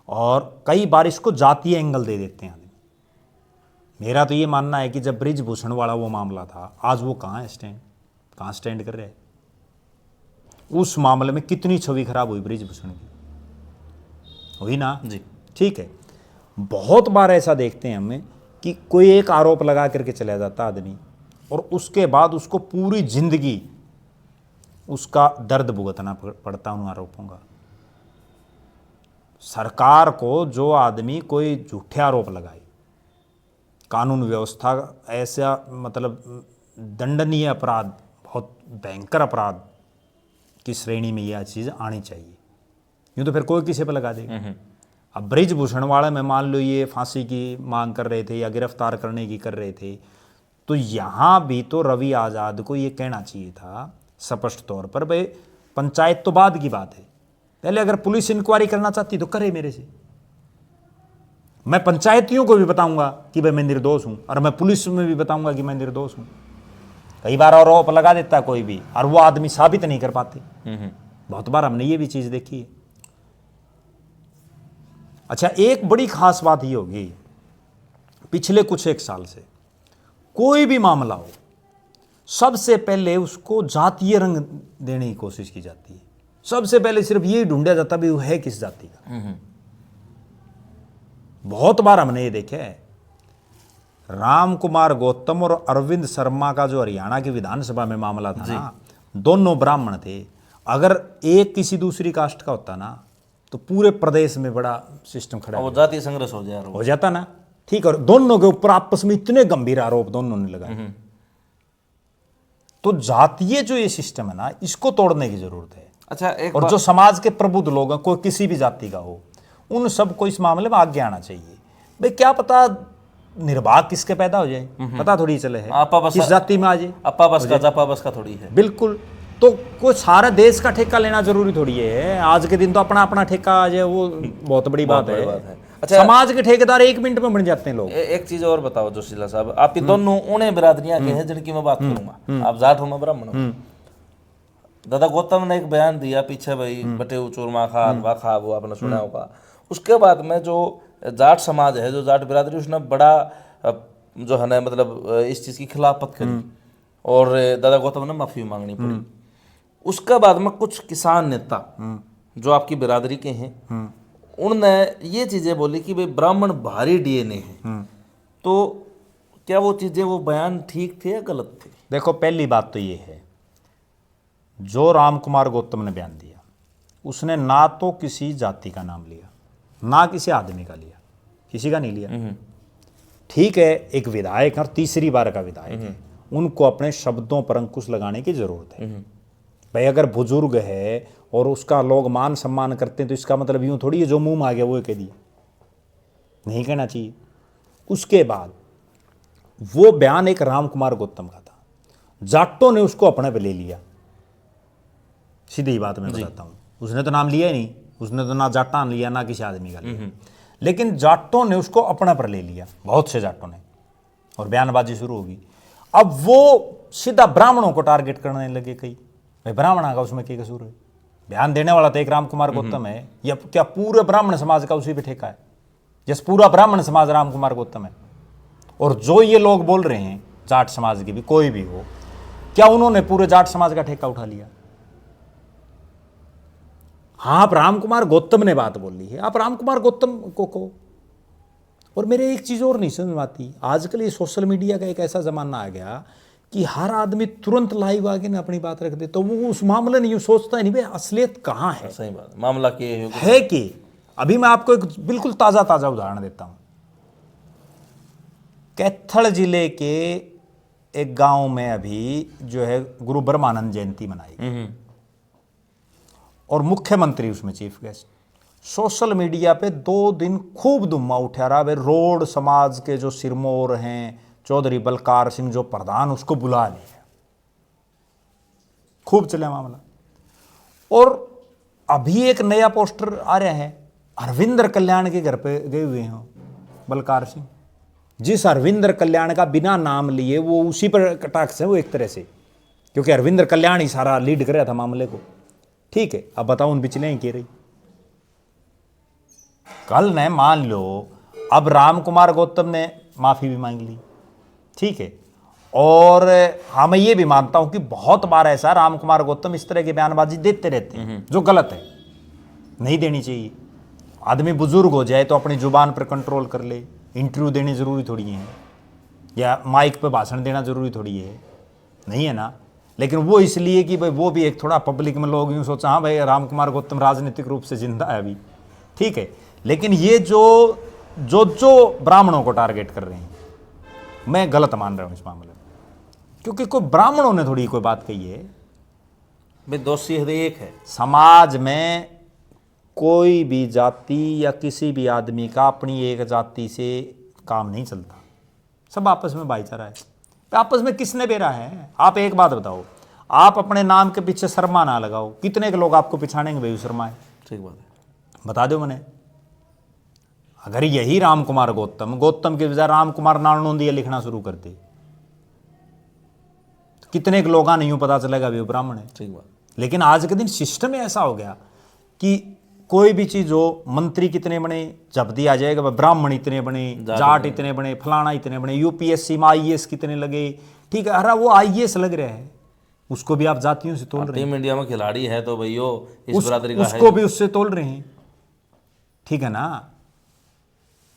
और कई बार इसको जातीय एंगल दे देते हैं आदमी। मेरा तो ये मानना है कि जब ब्रिजभूषण वाला वो मामला था, आज वो कहाँ स्टैंड कर रहे हैं? उस मामले में कितनी छवि खराब हुई ब्रिजभूषण की, हुई ना जी, ठीक है। बहुत बार ऐसा देखते हैं हमें कि कोई एक आरोप लगा करके चला जाता आदमी, और उसके बाद उसको पूरी जिंदगी उसका दर्द भुगतना पड़ता उन आरोपों का। सरकार को जो आदमी कोई झूठे आरोप लगाए, कानून व्यवस्था ऐसा मतलब दंडनीय अपराध, बहुत भयंकर अपराध की श्रेणी में यह चीज़ आनी चाहिए, यूँ तो फिर कोई किसी पर लगा देगा। अब ब्रिजभूषण वाले में मान लो ये फांसी की मांग कर रहे थे या गिरफ्तार करने की कर रहे थे, तो यहाँ भी तो रवि आज़ाद को ये कहना चाहिए था स्पष्ट तौर पर, भाई पंचायत तो बाद की बात है, पहले अगर पुलिस इंक्वायरी करना चाहती तो करे मेरे से, मैं पंचायतियों को भी बताऊंगा कि भाई मैं निर्दोष हूं, और मैं पुलिस में भी बताऊंगा कि मैं निर्दोष हूं। कई बार आरोप लगा देता कोई भी, और वो आदमी साबित नहीं कर पाते। बहुत बार हमने ये भी चीज देखी है। अच्छा, एक बड़ी खास बात ये होगी, पिछले कुछ 1 साल से कोई भी मामला हो, सबसे पहले उसको जातीय रंग देने की कोशिश की जाती है। सबसे पहले सिर्फ ये ढूंढा जाता भी वो है किस जाति का। बहुत बार हमने ये देखा है, राम कुमार गौतम और अरविंद शर्मा का जो हरियाणा की विधानसभा में मामला था ना, दोनों ब्राह्मण थे। अगर एक किसी दूसरी कास्ट का होता ना, तो पूरे प्रदेश में बड़ा सिस्टम खड़ा वो जातीय संघर्ष हो जाता ना, ठीक। और दोनों के ऊपर आपस में इतने गंभीर आरोप दोनों ने लगाए। तो जातीय जो ये सिस्टम है ना, इसको तोड़ने की जरूरत है। अच्छा, एक और जो समाज के प्रबुद्ध लोग हैं, कोई किसी भी जाति का हो, उन सबको इस मामले में आगे आना चाहिए। भाई क्या पता निर्वाह किसके पैदा हो जाए, पता थोड़ी चले है किस जाति में आ जाए। अपा बस का जापा बस का थोड़ी है, बिल्कुल। तो कोई सारा देश का ठेका लेना जरूरी थोड़ी है। आज के दिन तो अपना अपना ठेका आ जाए, वो बहुत बड़ी बात है। अच्छा, समाज के ठेकेदार 1 मिनट में बन जाते हैं लोग। एक चीज और बताओ जोशीला साहब, आप दोनों उन्हें बिरादरियां के हैं जिनकी मैं बात करूंगा। आप जाट हो, मैं ब्राह्मण हूं। दादा गौतम ने एक बयान दिया पीछे, भाई बटे चूरमा खा हलवा खा, वो आपने सुना होगा। उसके बाद में जो जाट समाज है, जो जाट बिरादरी, उसने बड़ा जो है ना मतलब इस चीज की खिलाफत करी, और दादा गौतम ने माफी मांगनी पड़ी। उसके बाद में कुछ किसान नेता जो आपकी बिरादरी के हैं, उन्होंने ये चीजें बोली कि भाई ब्राह्मण भारी डीएनए है। तो क्या वो चीजें, वो बयान ठीक थे या गलत थे? देखो, पहली बात तो ये है, जो राम कुमार गौतम ने बयान दिया, उसने ना तो किसी जाति का नाम लिया, ना किसी आदमी का लिया, किसी का नहीं लिया। ठीक है, एक विधायक और तीसरी बार का विधायक है, उनको अपने शब्दों पर अंकुश लगाने की जरूरत है। भाई अगर बुजुर्ग है और उसका लोग मान सम्मान करते हैं तो इसका मतलब यूं थोड़ी है जो मुंह में आ गया वो कह दिया, नहीं कहना चाहिए। उसके बाद वो बयान एक राम कुमार गौतम का था, जाटों ने उसको अपने पे ले लिया, सीधी बात मैं बताता हूँ। उसने तो नाम लिया ही नहीं, उसने तो ना जाटा लिया ना किसी आदमी का लिया, लेकिन जाटों ने उसको अपना पर ले लिया, बहुत से जाटों ने, और बयानबाजी शुरू होगी। अब वो सीधा ब्राह्मणों को टारगेट करने लगे कई, भाई ब्राह्मण का उसमें क्या कसूर है? बयान देने वाला तो एक राम कुमार गौतम है, या क्या पूरे ब्राह्मण समाज का उसी पे ठेका है? जैसे पूरा ब्राह्मण समाज राम कुमार गौतम है। और जो ये लोग बोल रहे हैं जाट समाज के भी, कोई भी हो, क्या उन्होंने पूरे जाट समाज का ठेका उठा लिया? हाँ, आप राम कुमार गौतम ने बात बोल ली है, आप राम कुमार गौतम को। और मेरे एक चीज और नहीं समझ में आती, आजकल ये सोशल मीडिया का एक ऐसा जमाना आ गया कि हर आदमी तुरंत लाइव आके ना अपनी बात रख दे, तो वो उस मामले नहीं सोचता नहीं भाई असलियत कहाँ है। सही बात, मामला क्या है कि अभी मैं आपको एक बिल्कुल ताजा उदाहरण देता हूं। कैथल जिले के एक गांव में अभी जो है गुरु ब्रह्मानंद जयंती मनाई, और मुख्यमंत्री उसमें चीफ गेस्ट। सोशल मीडिया पे 2 दिन खूब धुम्मा उठा रहा, वे रोड समाज के जो सिरमौर हैं चौधरी बलकार सिंह जो प्रधान, उसको बुला लिया, खूब चले मामला। और अभी एक नया पोस्टर आ रहा है, हरविंदर कल्याण के घर पे गए हुए हैं बलकार सिंह, जिस हरविंदर कल्याण का बिना नाम लिए वो उसी पर कटाक्ष है वो एक तरह से, क्योंकि हरविंदर कल्याण ही सारा लीड कर रहा था मामले को। ठीक है, अब बताओ उन पिछले ही कह रही। कल ने मान लो अब राम कुमार गौतम ने माफी भी मांग ली, ठीक है, और हाँ मैं ये भी मानता हूं कि बहुत बार ऐसा राम कुमार गौतम इस तरह की बयानबाजी देते रहते हैं जो गलत है, नहीं देनी चाहिए। आदमी बुजुर्ग हो जाए तो अपनी जुबान पर कंट्रोल कर ले, इंटरव्यू देनी जरूरी थोड़ी है, या माइक पे भाषण देना जरूरी थोड़ी है, नहीं है ना। लेकिन वो इसलिए कि भाई वो भी एक थोड़ा पब्लिक में लोग यूँ सोचा हाँ भाई राम कुमार गौतम राजनीतिक रूप से जिंदा है अभी, ठीक है। लेकिन ये जो ब्राह्मणों को टारगेट कर रहे हैं, मैं गलत मान रहा हूँ इस मामले में, क्योंकि कोई ब्राह्मणों ने थोड़ी कोई बात कही है भाई, दोषी हर एक है। समाज में कोई भी जाति या किसी भी आदमी का अपनी एक जाति से काम नहीं चलता, सब आपस में भाईचारा है। आपस में किसने बेरा है? आप एक बात बताओ, आप अपने नाम के पीछे शर्मा ना लगाओ, कितने के लोग आपको पिछाड़ेंगे भाई शर्मा है? ठीक बात है, बता दो मैंने। अगर यही राम कुमार गौतम के बजाय राम कुमार नानोंदिया लिखना शुरू कर दे, तो कितने के लोग नहीं पता चलेगा भी वो ब्राह्मण है। ठीक बात। लेकिन आज के दिन सिस्टम में ऐसा हो गया कि कोई भी चीज हो, मंत्री कितने बने जब दिया जाएगा, ब्राह्मण इतने बने, जाट इतने बने, फलाना इतने बने, यूपीएससी में आईएएस कितने लगे, ठीक है। अरे वो आईएएस लग रहा है, उसको भी आप जातियों से तोल रहे हैं। टीम इंडिया में खिलाड़ी है तो भैयो इस बरादरी का उसको भी उससे तोल रहे हैं, ठीक है ना।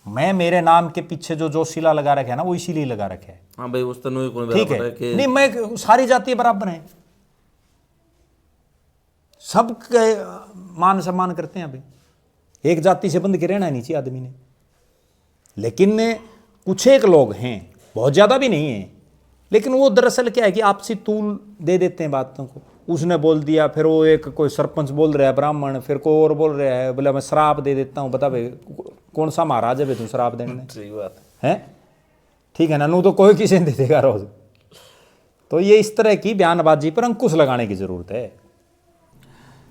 मैं मेरे नाम के पीछे जो जोशीला लगा रखा है ना, वो इसीलिए लगा रखा है। हाँ भाई, उस तनु कोई ठीक बराबर है कि नहीं, मैं सारी जाति बराबर हैं, सब मान सम्मान करते हैं। अभी एक जाति से बंध के रहना नहीं चाहिए आदमी ने। लेकिन कुछ एक लोग हैं, बहुत ज्यादा भी नहीं है, लेकिन वो दरअसल क्या है कि आपसी तूल दे देते हैं बातों को। उसने बोल दिया, फिर वो एक कोई सरपंच बोल रहा है ब्राह्मण, फिर कोई और बोल रहा है बोले मैं श्राप दे देता हूँ। बता भाई कौन सा महाराज है भाई तू श्राप देने में? सही बात है, ठीक है ना। नू तो कोई किसी ने दे देगा रोज। तो ये इस तरह की बयानबाजी पर अंकुश लगाने की जरूरत है।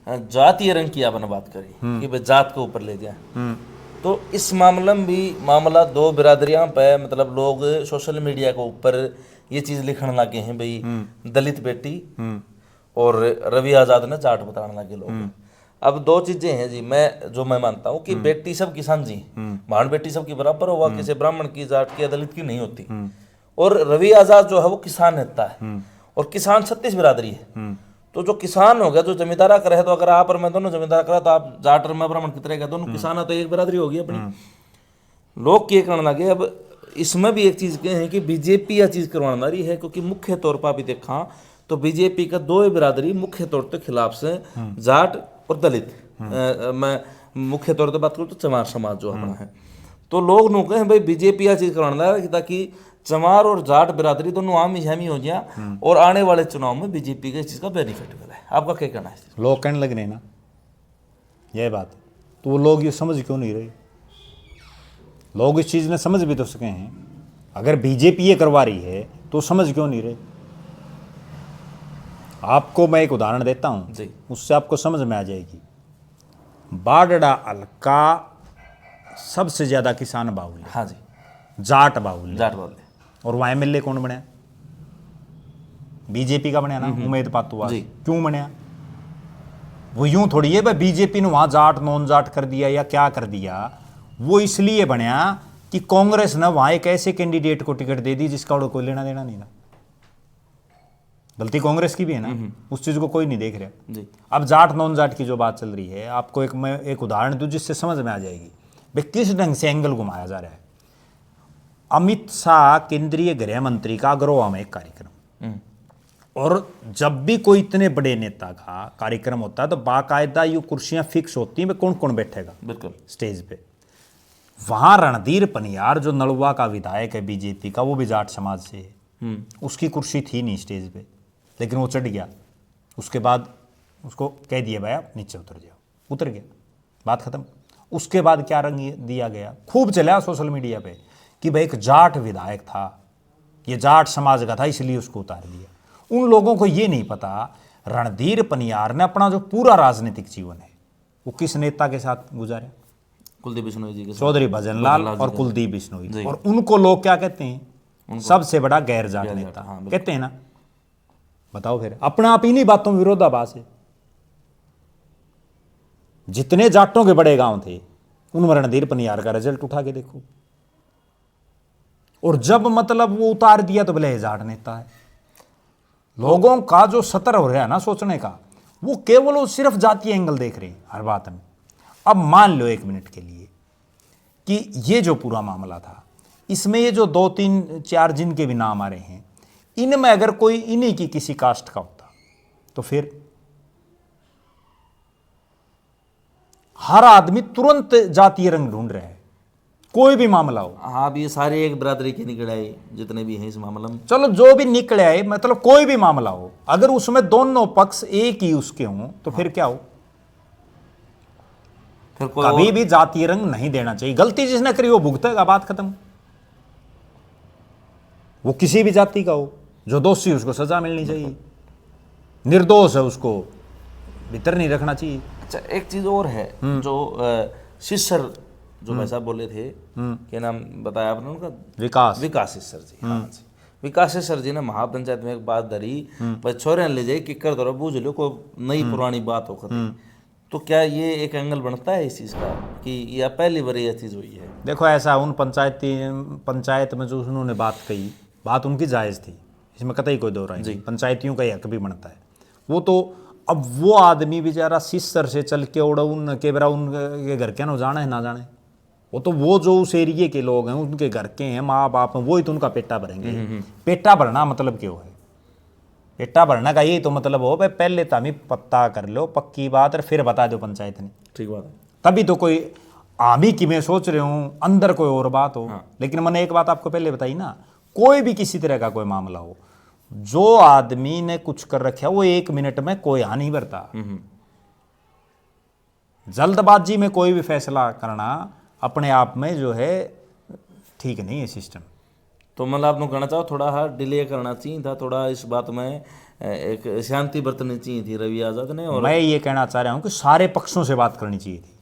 जातीय रंग की आपने बात करी कि भाई जात को ऊपर ले जाए, तो इस मामले में भी मामला 2 बिरादरियां पे, मतलब लोग सोशल मीडिया के ऊपर ये चीज लिखने लगे हैं भाई, दलित बेटी और रवि आजाद ने जाट बताने लगे लोग। अब 2 चीजें हैं जी, मैं मानता हूँ कि बेटी सब किसान जी, भाण बेटी सबकी बराबर हुआ, किसी ब्राह्मण की, जाट की या दलित की नहीं होती। और रवि आजाद जो है वो किसान नेता है, और किसान 36 बिरादरी है। तो जो किसान हो गया, जो जमींदारा करे है, तो अगर आप और मैं दोनों जमींदार करा तो आप जाट और मैं ब्राह्मण की तरह, दोनों किसान है, तो एक बिरादरी होगी अपनी। लोग क्या करने लगे, अब इसमें भी एक चीज के हैं कि बीजेपी यह चीज करवाने वाली है, क्योंकि मुख्य तौर पर भी देखा तो बीजेपी का 2 बिरादरी मुख्य तौर पर खिलाफ से, जाट और दलित। मैं मुख्य तौर पर बात करूँ तो चमार समाज जो अपना है, तो लोग नो कहे भाई बीजेपी यह चीज करवाने लगा ताकि चमार और जाट बिरादरी दोनों आमी शामी हो गया, और आने वाले चुनाव में बीजेपी का इस चीज का बेनिफिट मिला है। आपका क्या कहना है? लोग कहने लग रहे हैं ना यह बात, तो वो लोग ये समझ क्यों नहीं रहे? लोग इस चीज़ ने समझ भी तो सके हैं। अगर बीजेपी ये करवा रही है तो समझ क्यों नहीं रहे? आपको मैं एक उदाहरण देता हूं जी। उससे आपको समझ में आ जाएगी। बाडड़ा हल्का सबसे ज्यादा किसान बाहुल्य, हाँ जी, जाट बाहुल्य, जाट वाले। और वहां एमएलए कौन बनया? बीजेपी का बनया ना, उमेद पातुआ। जी। क्यों बनया? वो यूं थोड़ी है भाई बीजेपी ने वहां जाट नॉन जाट कर दिया या क्या कर दिया। वो इसलिए बनया कि कांग्रेस ने वहां एक ऐसे कैंडिडेट को टिकट दे दी जिसका कोई लेना देना नहीं था। गलती कांग्रेस की भी है ना, उस चीज को कोई नहीं देख रहा। जी। अब जाट नॉन जाट की जो बात चल रही है, आपको मैं एक उदाहरण दूं जिससे समझ में आ जाएगी भाई किस ढंग से एंगल घुमाया जा रहा है। अमित शाह केंद्रीय गृह मंत्री का अग्रवा में एक कार्यक्रम, और जब भी कोई इतने बड़े नेता का कार्यक्रम होता है तो बाकायदा ये कुर्सियां फिक्स होती हैं, कौन कौन बैठेगा बिल्कुल स्टेज पे। वहां रणधीर पनियार जो नलवा का विधायक है बीजेपी का, वो भी जाट समाज से है, उसकी कुर्सी थी नहीं स्टेज पे, लेकिन वो चढ़ गया। उसके बाद उसको कह दिया भाई आप नीचे उतर जाओ, उतर गया, बात खत्म। उसके बाद क्या रंग दिया गया, खूब चला सोशल मीडिया पे कि भाई एक जाट विधायक था, ये जाट समाज का था इसलिए उसको उतार दिया। उन लोगों को ये नहीं पता रणधीर पनियार ने अपना जो पूरा राजनीतिक जीवन है वो किस नेता के साथ गुजारा? कुलदीप बिश्नोई जी के साथ। चौधरी भजनलाल और कुलदीप बिश्नोई। और उनको लोग क्या कहते हैं? सबसे बड़ा गैर जाट नेता कहते हैं ना। बताओ फिर, अपना आप इन्हीं बातों में विरोधाभास है। जितने जाटों के बड़े गांव थे उनमें रणधीर पनियार का रिजल्ट उठा के देखो, और जब मतलब वो उतार दिया तो बोले जाट नेता है। लोगों का जो सतर हो रहा है ना सोचने का, वो केवल वो सिर्फ जातीय एंगल देख रहे हैं हर बात में। अब मान लो एक मिनट के लिए कि ये जो पूरा मामला था, इसमें ये जो 2-3-4 जिनके भी नाम आ रहे हैं, इनमें अगर कोई इन्हीं की किसी कास्ट का होता तो फिर हर आदमी तुरंत जातीय रंग ढूंढ रहा है, कोई भी मामला हो। हाँ, अब ये सारे एक बिरादरी के निकल आए जितने भी हैं इस मामले में। चलो जो भी निकले आए, मतलब कोई भी मामला हो, अगर उसमें दोनों पक्ष एक ही उसके हों तो फिर क्या हो? फिर कोई कभी भी जातीय रंग नहीं देना चाहिए। गलती जिसने करी वो भुगतेगा, बात खत्म। वो किसी भी जाति का हो, जो दोषी उसको सजा मिलनी चाहिए, निर्दोष है उसको भीतर नहीं रखना चाहिए। अच्छा, एक चीज और है जो सिस्सर जो भाई साहब बोले थे, क्या नाम बताया आपने उनका? विकास सिस्सर जी। हाँ जी, विकास सिस्सर जी ने महापंचायत में एक बात धरी, भाई छोरे ले जाए किकर दौरा बूझ लो, कोई नई पुरानी बात हो। तो क्या ये एक एंगल बनता है इस चीज का कि यह पहली बार यह चीज हुई है? देखो ऐसा, उन पंचायत में जो उन्होंने बात कही, बात उनकी जायज़ थी, इसमें कतई कोई दो राय नहीं। पंचायतियों का हक भी बनता है वो तो। अब वो आदमी बेचारा सिस्सर से चल के उड़ उन के बरा उनके घर के ना जाना है ना जाने, वो तो वो जो उस एरिए के लोग हैं उनके घर के हैं, माँ बाप हैं, वो ही तो उनका पेटा भरेंगे। पेटा भरना मतलब क्यों है? पेटा भरना का यही तो मतलब हो भाई पहले तो हमें पता कर लो पक्की बात और फिर बता दो पंचायत ने। ठीक बात है। तभी तो कोई आमी की मैं सोच रहा हूँ, अंदर कोई और बात हो। लेकिन मैंने एक बात आपको पहले बताई ना, कोई भी किसी तरह का कोई मामला हो, जो आदमी ने कुछ कर रखा वो 1 मिनट में कोई हानि नहीं बरता। जल्दबाजी में कोई भी फैसला करना अपने आप में जो है ठीक नहीं है सिस्टम। तो मतलब आपने कहना चाहो थोड़ा सा डिले करना चाहिए था, थोड़ा इस बात में एक शांति बरतनी चाहिए थी रवि आजाद ने। और मैं ये कहना चाह रहा हूं कि सारे पक्षों से बात करनी चाहिए थी,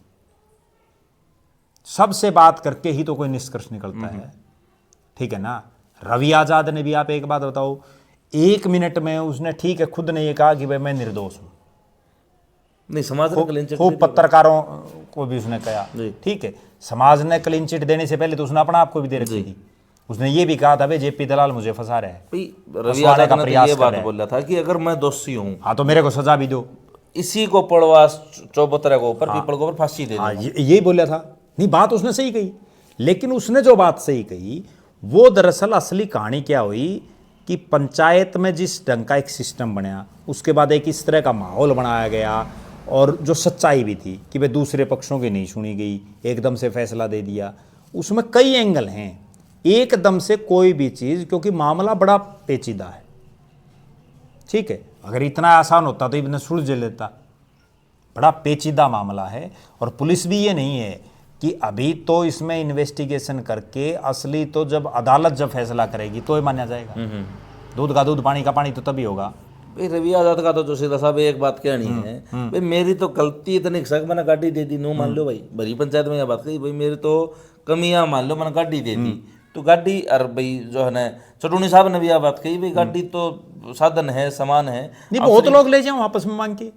सबसे बात करके ही तो कोई निष्कर्ष निकलता है, ठीक है ना। रवि आजाद ने भी, आप एक बात बताओ, 1 मिनट में उसने, ठीक है, खुद ने ये कहा कि भाई मैं निर्दोष हूं, नहीं समाज ने क्लीन चिट खूब पत्रकारों को भी उसने कहा, ठीक है। समाज ने क्लीन चिट देने से पहले तो उसने अपना आपको भी दे रखी थी। उसने ये भी कहा था भाई जेपी दलाल मुझे फंसा रहा है, रवि आजाद ने तो ये बात बोल रहा था कि अगर मैं दोषी हूं, हाँ तो मेरे को सजा भी दो, इसी को पड़वा चौबतरा को ऊपर पीपल को ऊपर फांसी दे दो। हाँ यही बोला था। नहीं, बात उसने सही कही, लेकिन उसने जो बात सही कही वो दरअसल असली कहानी क्या हुई कि पंचायत में जिस ढंग का एक सिस्टम बनया, उसके बाद एक इस तरह का माहौल बनाया गया, और जो सच्चाई भी थी कि भाई दूसरे पक्षों की नहीं सुनी गई, एकदम से फैसला दे दिया, उसमें कई एंगल हैं। एकदम से कोई भी चीज, क्योंकि मामला बड़ा पेचीदा है, ठीक है, अगर इतना आसान होता तो इन्हें सुलझ लेता, बड़ा पेचीदा मामला है। और पुलिस भी ये नहीं है कि अभी तो इसमें इन्वेस्टिगेशन करके असली तो जब अदालत जब फैसला करेगी तो ये माना जाएगा। दूध का दूध पानी का पानी तो तभी होगा। भाई रवि आजाद का तो जोशीला साहब एक बात कहनी है, भाई मेरी तो गलती इतनी सक मैंने गाड़ी दे दी, नो मान लो भाई, भरी पंचायत में यह बात कही, भाई मेरी तो कमियां मान लो, मैंने गाड़ी दे दी तो गाड़ी, और भाई जो है ना चटूनी साहब ने भी यह बात कही, भाई गाड़ी तो साधन है, सामान है। नहीं, बहुत लोग ले जाऊं आपस में मांग के,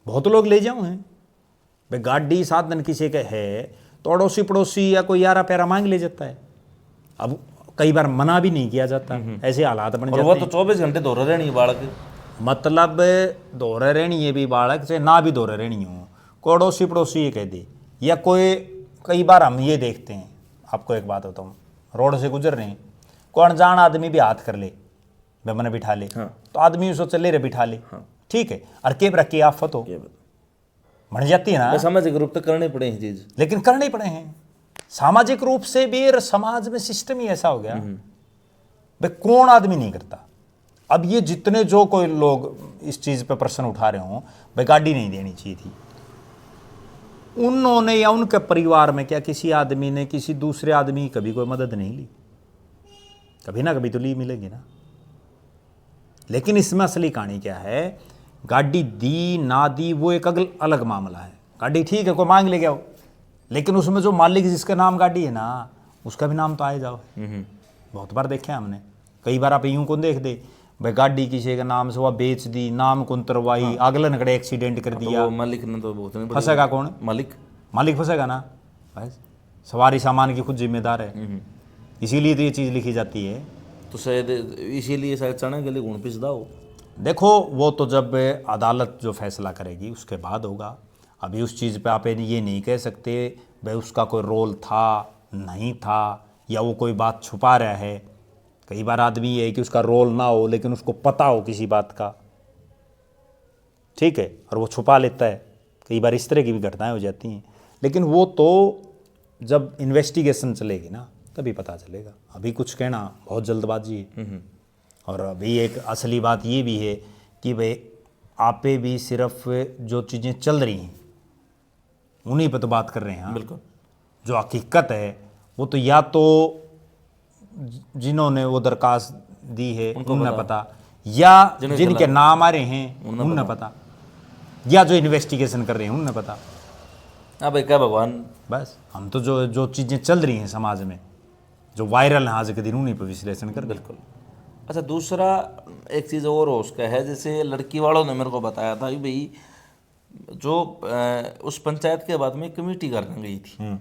बहुत लोग ले जाऊं हैं भाई, गाड़ी साधन किसी के है तो अड़ोसी पड़ोसी या कोई यारा प्यारा मांग ले जाता है। अब कई बार मना भी नहीं किया जाता, ऐसे हालात बन और जाते वो हैं। तो 24 घंटे दौरा रहनी है बालक, मतलब दौरे रहनी है भी बालक से ना भी दौरे रहनी हो, कोई अड़ोसी पड़ोसी ये कह दे, या कोई, कई बार हम ये देखते हैं, आपको एक बात बताऊँ, रोड से गुजर रहे हैं, कोई अनजान आदमी भी हाथ कर ले, वे मैंने बिठा ले, तो आदमी उसको चले रहे बिठा ले, ठीक है, और के रखी आफत हो बन जाती है ना। सामाजिक रूप तक करने पड़े हैं चीज, लेकिन करने पड़े हैं सामाजिक रूप से भी, और समाज में सिस्टम ही ऐसा हो गया भाई, कौन आदमी नहीं करता। अब ये जितने जो कोई लोग इस चीज पे प्रश्न उठा रहे हों, भाई गाड़ी नहीं देनी चाहिए थी, उन्होंने या उनके परिवार में क्या किसी आदमी ने किसी दूसरे आदमी की कभी कोई मदद नहीं ली? कभी ना कभी तो ली मिलेगी ना। लेकिन इसमें असली कहानी क्या है, गाड़ी दी ना दी वो एक अलग मामला है। गाड़ी ठीक है, कोई मांग ले गया हो, लेकिन उसमें जो मालिक जिसका नाम गाड़ी है ना, उसका भी नाम तो आए जाओ। बहुत बार देखे हमने, कई बार आप यूं कौन देख दे भाई, गाड़ी किसी के नाम से वह बेच दी, नाम कौन तरवाई, अगले नकड़े एक्सीडेंट कर दिया, तो मालिक ने तो बहुत नहीं फंसेगा कौन? मालिक फंसेगा ना, बस सवारी सामान की खुद जिम्मेदार है। इसीलिए तो ये चीज़ लिखी जाती है। तो शायद इसीलिए शायद चने के लिए गुण पिसदा हो। देखो वो तो जब अदालत जो फैसला करेगी उसके बाद होगा। अभी उस चीज़ पे आप ये नहीं कह सकते भाई उसका कोई रोल था नहीं था, या वो कोई बात छुपा रहा है। कई बार आदमी ये है कि उसका रोल ना हो लेकिन उसको पता हो किसी बात का, ठीक है, और वो छुपा लेता है। कई बार इस तरह की भी घटनाएं हो जाती हैं, लेकिन वो तो जब इन्वेस्टिगेशन चलेगी ना तभी पता चलेगा। अभी कुछ कहना बहुत जल्दबाजी है। और अभी एक असली बात ये भी है कि भाई आपे भी सिर्फ जो चीज़ें चल रही हैं उन्हीं पर तो बात कर रहे हैं। हाँ बिल्कुल, जो हकीकत है वो तो या तो जिन्होंने वो दरखास्त दी है उन्हें पता, या जिनके नाम आ रहे हैं उन्हें पता, या जो इन्वेस्टिगेशन कर रहे हैं उन्हें पता। हाँ भाई क्या भगवान, बस हम तो जो चीज़ें चल रही हैं समाज में जो वायरल हैं आज के दिन उन्हीं पर विश्लेषण कर। बिल्कुल। अच्छा, दूसरा एक चीज़ और हो उसका है, जैसे लड़की वालों ने मेरे को बताया था कि भाई जो उस पंचायत के बाद में कमेटी करने गई थी,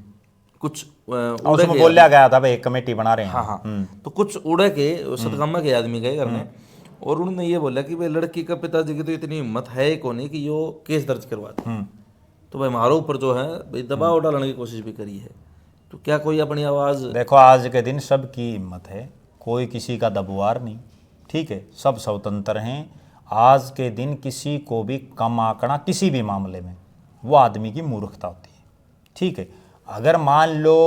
कुछ उड़े उसमें बोला गया था भाई एक कमेटी बना रहे हैं। हाँ हाँ, तो कुछ उड़े के सदगम्मा के आदमी गए करने, और उन्होंने ये बोला कि भाई लड़की का पिताजी की तो इतनी हिम्मत है ही को नहीं कि यो केस दर्ज करवा दे, तो भाई हमारे ऊपर जो है भाई दबाव डालने की कोशिश भी करी है। तो क्या कोई अपनी आवाज़, देखो आज के दिन सबकी हिम्मत है, कोई किसी का दबुआर नहीं, ठीक है, सब स्वतंत्र हैं। आज के दिन किसी को भी कम आंकना किसी भी मामले में वो आदमी की मूर्खता होती है, ठीक है। अगर मान लो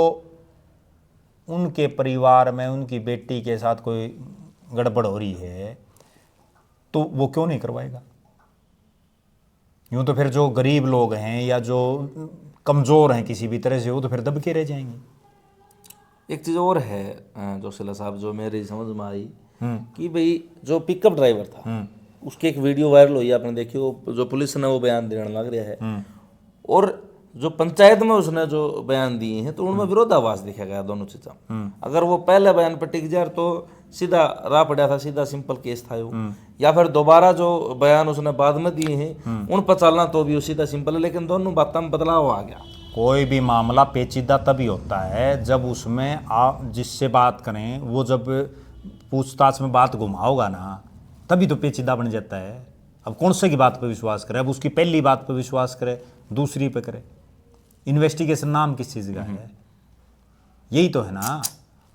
उनके परिवार में उनकी बेटी के साथ कोई गड़बड़ हो रही है तो वो क्यों नहीं करवाएगा? यूँ तो फिर जो गरीब लोग हैं या जो कमज़ोर हैं किसी भी तरह से वो तो फिर दब के रह जाएंगे। एक चीज़ और है जोशीला साहब जो मेरी समझ में आई कि भाई जो पिकअप ड्राइवर था उसकी एक वीडियो वायरल हुई, आपने देखी, वो जो पुलिस ने वो बयान देने लग रहा है, और जो पंचायत में उसने जो बयान दिए हैं तो उनमें विरोधाभास दिखा गया दोनों चीज़ा। अगर वो पहले बयान पर टिक जाए तो सीधा राह पड़ा था, सीधा सिंपल केस था वो, या फिर दोबारा जो बयान उसने बाद में दिए हैं उन पर चलना तो भी सीधा सिंपल है, लेकिन दोनों बातों में बदलाव आ गया। कोई भी मामला पेचीदा तभी होता है जब उसमें आप जिससे बात करें वो जब पूछताछ में बात घुमाओगा ना तभी तो पेचीदा बन जाता है। अब कौन से की बात पर विश्वास करे? अब उसकी पहली बात पर विश्वास करे, दूसरी पे करे। इन्वेस्टिगेशन नाम किस चीज़ का है? यही तो है ना।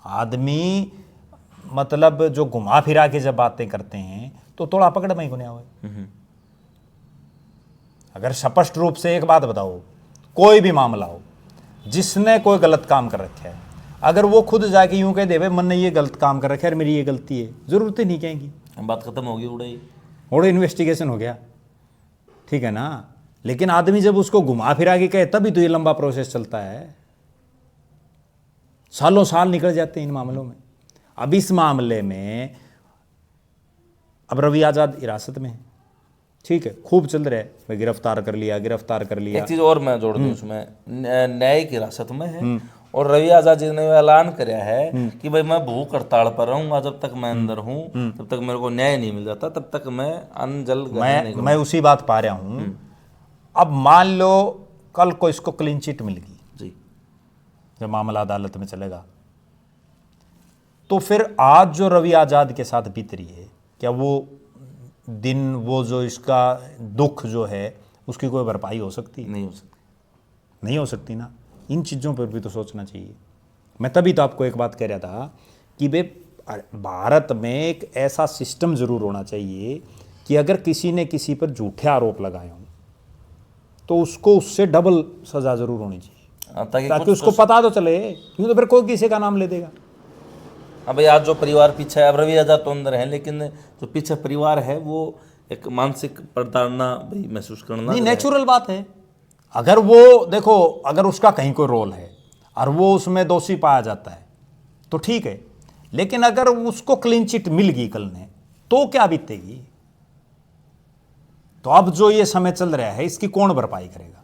आदमी मतलब जो घुमा फिरा के जब बातें करते हैं तो थोड़ा पकड़ में ही गुनिया हुआ। अगर स्पष्ट रूप से एक बात बताओ, कोई भी मामला हो जिसने कोई गलत काम कर रखा है अगर वो खुद जाके यूं कह दे भाई मन ने ये गलत काम कर रखा है, मेरी ये गलती है, जरूरत ही नहीं कहेंगी, बात खत्म होगी उड़ाई, और इन्वेस्टिगेशन हो गया, ठीक है ना। लेकिन आदमी जब उसको घुमा फिरा के कहे तभी तो ये लंबा प्रोसेस चलता है, सालों साल निकल जाते हैं इन मामलों में। अब इस मामले में अब रवि आजाद हिरासत में है, ठीक है, खूब चल रहा है भाई, गिरफ्तार कर लिया, गिरफ्तार कर लिया। एक चीज और मैं जोड़ दूं उसमें, न्यायिक हिरासत में है, और रवि आजाद जी ने ऐलान कराया है कि भाई मैं भूख हड़ताल पर रहूंगा, जब तक मैं अंदर हूं तब तक मेरे को न्याय नहीं मिल जाता, तब तक मैं अन्न जल ग्रहण नहीं मैं उसी बात पा रहा हूं। अब मान लो कल को इसको क्लीन चिट मिल गई जी, जब मामला अदालत में चलेगा, तो फिर आज जो रवि आजाद के साथ बीत रही है, क्या वो दिन, वो जो इसका दुख जो है, उसकी कोई भरपाई हो सकती है? नहीं हो सकती, नहीं हो सकती ना। इन चीज़ों पर भी तो सोचना चाहिए। मैं तभी तो आपको एक बात कह रहा था कि वे भारत में एक ऐसा सिस्टम ज़रूर होना चाहिए कि अगर किसी ने किसी पर झूठे आरोप लगाए हों तो उसको उससे डबल सज़ा ज़रूर होनी चाहिए, ताकि उसको पता तो चले, क्यों तो फिर कोई किसी का नाम ले देगा। अब भाई आज जो परिवार पीछे है, अब रवि आजाद तो अंदर है, लेकिन जो पीछे परिवार है वो एक मानसिक प्रताड़ना भाई महसूस करना नहीं, नेचुरल बात है। अगर वो देखो, अगर उसका कहीं कोई रोल है और वो उसमें दोषी पाया जाता है तो ठीक है, लेकिन अगर उसको क्लीन चिट मिल गई कल ने तो क्या बीतेगी? तो अब जो ये समय चल रहा है इसकी कौन भरपाई करेगा?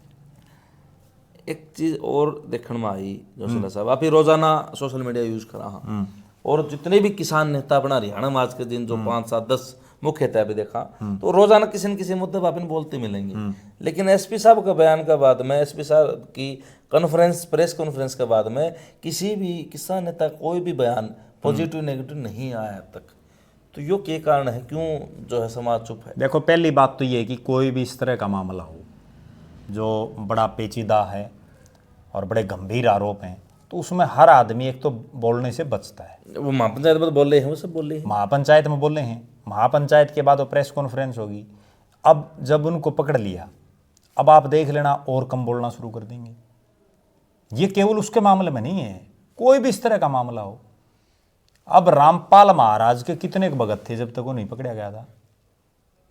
एक चीज और देखने में आई जोशीला साहब, आप ही रोजाना सोशल मीडिया यूज करा हाँ, और जितने भी किसान नेता अपना हरियाणा में आज के दिन जो 5, 7, 10 मुख्यतः अभी देखा, तो रोजाना किसी न किसी मुद्दे पर अपन बोलते मिलेंगे। लेकिन एसपी साहब के बयान के बाद में, एसपी साहब की प्रेस कॉन्फ्रेंस के बाद में किसी भी किसान नेता कोई भी बयान पॉजिटिव नेगेटिव नहीं आया अब तक। तो यो क्या कारण है, क्यों जो है समाज चुप है? देखो, पहली बात तो ये है कि कोई भी इस तरह का मामला हो जो बड़ा पेचीदा है और बड़े गंभीर आरोप हैं, तो उसमें हर आदमी एक तो बोलने से बचता है। वो महापंचायत में तो बोल रहे हैं, वो सब बोल रहे हैं, महापंचायत में बोले हैं, महापंचायत के बाद वो प्रेस कॉन्फ्रेंस होगी। अब जब उनको पकड़ लिया, अब आप देख लेना और कम बोलना शुरू कर देंगे। ये केवल उसके मामले में नहीं है, कोई भी इस तरह का मामला हो। अब रामपाल महाराज के कितने भगत थे जब तक वो नहीं पकड़ा गया था,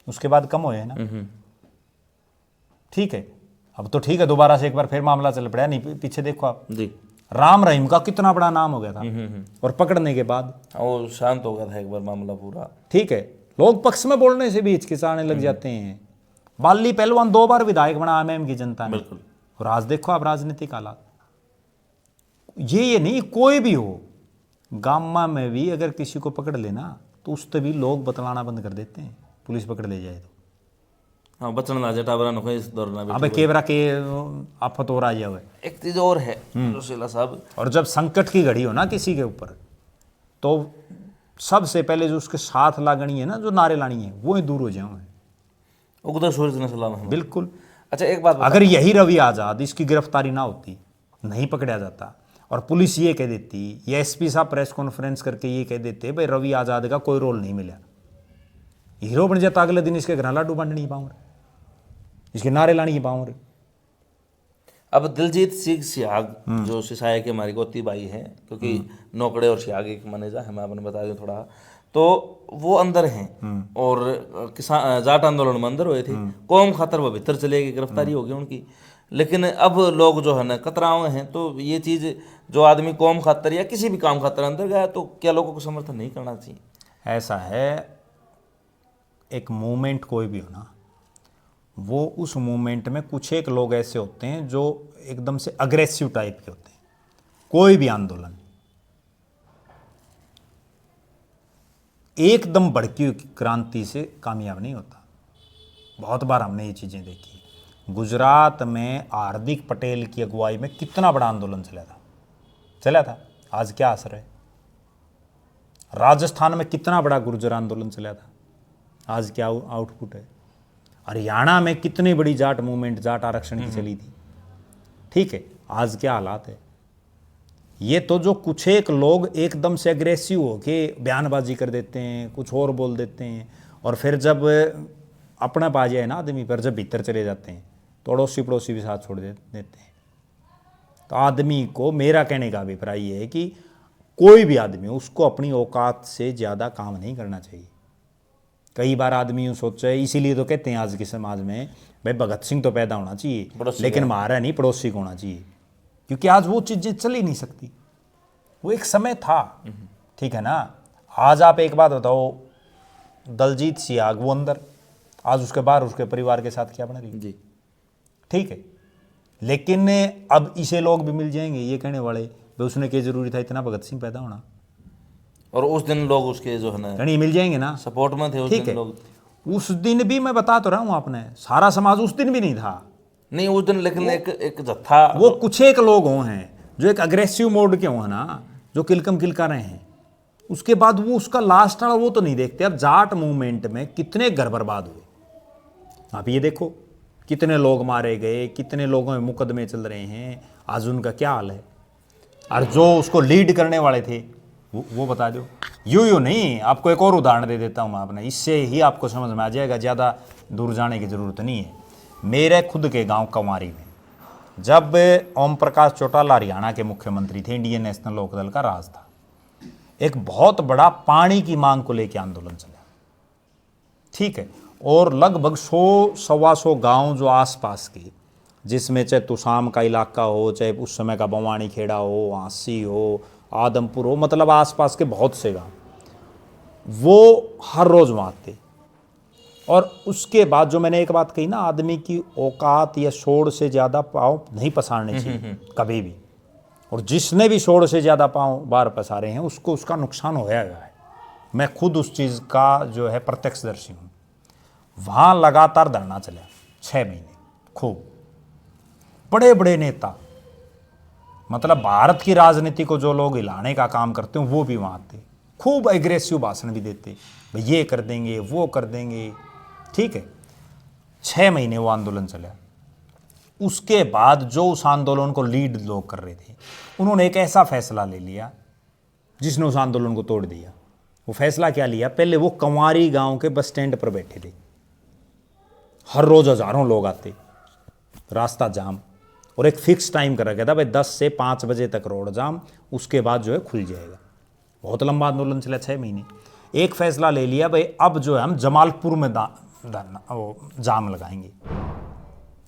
उसके बाद कम हुए ना, ठीक है। अब तो ठीक है, दोबारा से एक बार फिर मामला चल पड़ा, नहीं पीछे देखो आप जी, राम रहीम का कितना बड़ा नाम हो गया था, और पकड़ने के बाद वो शांत हो गया था एक बार मामला पूरा, ठीक है। लोग पक्ष में बोलने से भी हिचकिचाने लग जाते हैं। बाली पहलवान 2 बार विधायक बना एमएम की जनता ने, बिल्कुल। और आज देखो आप राजनीतिक हालात। ये नहीं, कोई भी हो, गामा में भी अगर किसी को पकड़ लेना तो उस पर भी लोग बतलाना बंद कर देते हैं, पुलिस पकड़ ले जाए तो। हाँ, बचन ना जटा बरा नको इस दौर ना। अबे केवरा के आफत हो रहा है। एक चीज और है जोशीला साहब, और जब संकट की घड़ी हो ना किसी के ऊपर, तो सबसे पहले जो उसके साथ लागणी है ना, जो नारे लानी है, वो ही दूर हो जाए। उगता सूरज ने सलाम है। बिल्कुल। अच्छा एक बात अगर यही रवि आजाद, इसकी गिरफ्तारी ना होती, नहीं पकड़ा जाता, और पुलिस ये कह देती, या एसपी साहब प्रेस कॉन्फ्रेंस करके ये कह देते भाई रवि आजाद का कोई रोल नहीं मिला, हीरो बन जाता, अगले दिन इसके घर लाडू बांट नहीं पाऊँ, इसके नारे लाने की पाऊँ। अब दिलजीत सिंह सियाग जो सिसाया के हमारी गोती भाई हैं, क्योंकि नौकड़े और सियाग एक मैनेजर है, मैं आपने बता दूं थोड़ा, तो वो अंदर हैं और किसान जाट आंदोलन में अंदर हुए थे, कौम खातर वो भीतर चले गए, गिरफ्तारी हो गई उनकी। लेकिन अब लोग जो है ना कतरा हुए हैं, तो ये चीज़ जो आदमी कौम खातर या किसी भी काम खातर अंदर गया, तो क्या लोगों को समर्थन नहीं करना चाहिए? ऐसा है, एक मूवमेंट कोई भी हो ना, वो उस मूवमेंट में कुछ एक लोग ऐसे होते हैं जो एकदम से अग्रेसिव टाइप के होते हैं। कोई भी आंदोलन एकदम भड़की हुई क्रांति से कामयाब नहीं होता। बहुत बार हमने ये चीज़ें देखी। गुजरात में हार्दिक पटेल की अगुवाई में कितना बड़ा आंदोलन चला था, आज क्या असर है। राजस्थान में कितना बड़ा गुर्जर आंदोलन चला था, आज क्या आउटपुट है। हरियाणा में कितनी बड़ी जाट मूवमेंट, जाट आरक्षण की चली थी, ठीक है, आज क्या हालात है। ये तो जो कुछ एक लोग एकदम से अग्रेसिव होके बयानबाजी कर देते हैं, कुछ और बोल देते हैं, और फिर जब अपना पा जाए ना आदमी पर, जब भीतर चले जाते हैं तो अड़ोसी पड़ोसी भी साथ छोड़ देते हैं। तो आदमी को, मेरा कहने का अभिप्राय ये है कि कोई भी आदमी उसको अपनी औकात से ज़्यादा काम नहीं करना चाहिए। कई बार आदमी यूँ सोचे, इसीलिए तो कहते हैं आज के समाज में भाई भगत सिंह तो पैदा होना चाहिए लेकिन हमारा नहीं पड़ोसी को होना चाहिए, क्योंकि आज वो चीज़ें चल ही नहीं सकती। वो एक समय था, ठीक है ना। आज आप एक बात बताओ, दलजीत सियाग वो अंदर, आज उसके बाहर उसके परिवार के साथ क्या बना रही जी, ठीक है। लेकिन अब इसे लोग भी मिल जाएंगे ये कहने वाले भाई उसने क्या जरूरी था इतना भगत सिंह पैदा होना, और उस दिन लोग उसके जो है ना यानी मिल जाएंगे ना, सपोर्ट में थे उस ठीक दिन है। लोग। उस दिन भी मैं बता तो रहा हूँ आपने, सारा समाज उस दिन भी नहीं था। नहीं उस दिन, लेकिन एक जत्था, वो कुछ एक लोग हों हैं जो एक अग्रेसिव मोड के हों ना, जो किलकम किलका रहे हैं, उसके बाद वो उसका लास्ट वाला वो तो नहीं देखते। अब जाट मूवमेंट में कितने घर बर्बाद हुए, आप ये देखो कितने लोग मारे गए, कितने लोगों में मुकदमे चल रहे हैं, आज उनका क्या हाल है। और जो उसको लीड करने वाले थे वो बता दो। यूं नहीं, आपको एक और उदाहरण दे देता हूँ मैं अपने, इससे ही आपको समझ में आ जाएगा, ज़्यादा दूर जाने की ज़रूरत नहीं है। मेरे खुद के गांव कंवारी में जब ओम प्रकाश चौटाला हरियाणा के मुख्यमंत्री थे, इंडियन नेशनल लोकदल का राज था, एक बहुत बड़ा पानी की मांग को लेकर आंदोलन चला, ठीक है। और लगभग 100-125 गांव जो आसपास के, जिसमें चाहे तुसाम का इलाका हो, चाहे उस समय का बवानी खेड़ा हो, आंसी हो, आदमपुर हो, मतलब आसपास के बहुत से गांव, वो हर रोज़ वहाँ थे। और उसके बाद जो मैंने एक बात कही ना, आदमी की औकात या शोर से ज़्यादा पाँव नहीं पसारने चाहिए कभी भी, और जिसने भी शोर से ज़्यादा पाँव बाहर पसारे हैं उसको उसका नुकसान होया गया है। मैं खुद उस चीज़ का जो है प्रत्यक्षदर्शी हूँ। वहाँ लगातार धरना चला 6 महीने, खूब बड़े बड़े नेता, मतलब भारत की राजनीति को जो लोग हिलाने का काम करते हैं वो भी वहाँ थे, खूब एग्रेसिव भाषण भी देते, भाई ये कर देंगे वो कर देंगे, ठीक है। 6 महीने वो आंदोलन चला। उसके बाद जो उस आंदोलन को लीड लोग कर रहे थे, उन्होंने एक ऐसा फैसला ले लिया जिसने उस आंदोलन को तोड़ दिया। वो फैसला क्या लिया, पहले वो कंवारी गांव के बस स्टैंड पर बैठे थे, हर रोज हजारों लोग आते, रास्ता जाम, और एक फिक्स टाइम कर रखा था भाई 10 से 5 बजे तक रोड जाम, उसके बाद जो है खुल जाएगा। बहुत लंबा आंदोलन चला 6 महीने। एक फैसला ले लिया भाई अब जो है हम जमालपुर में जाम लगाएंगे,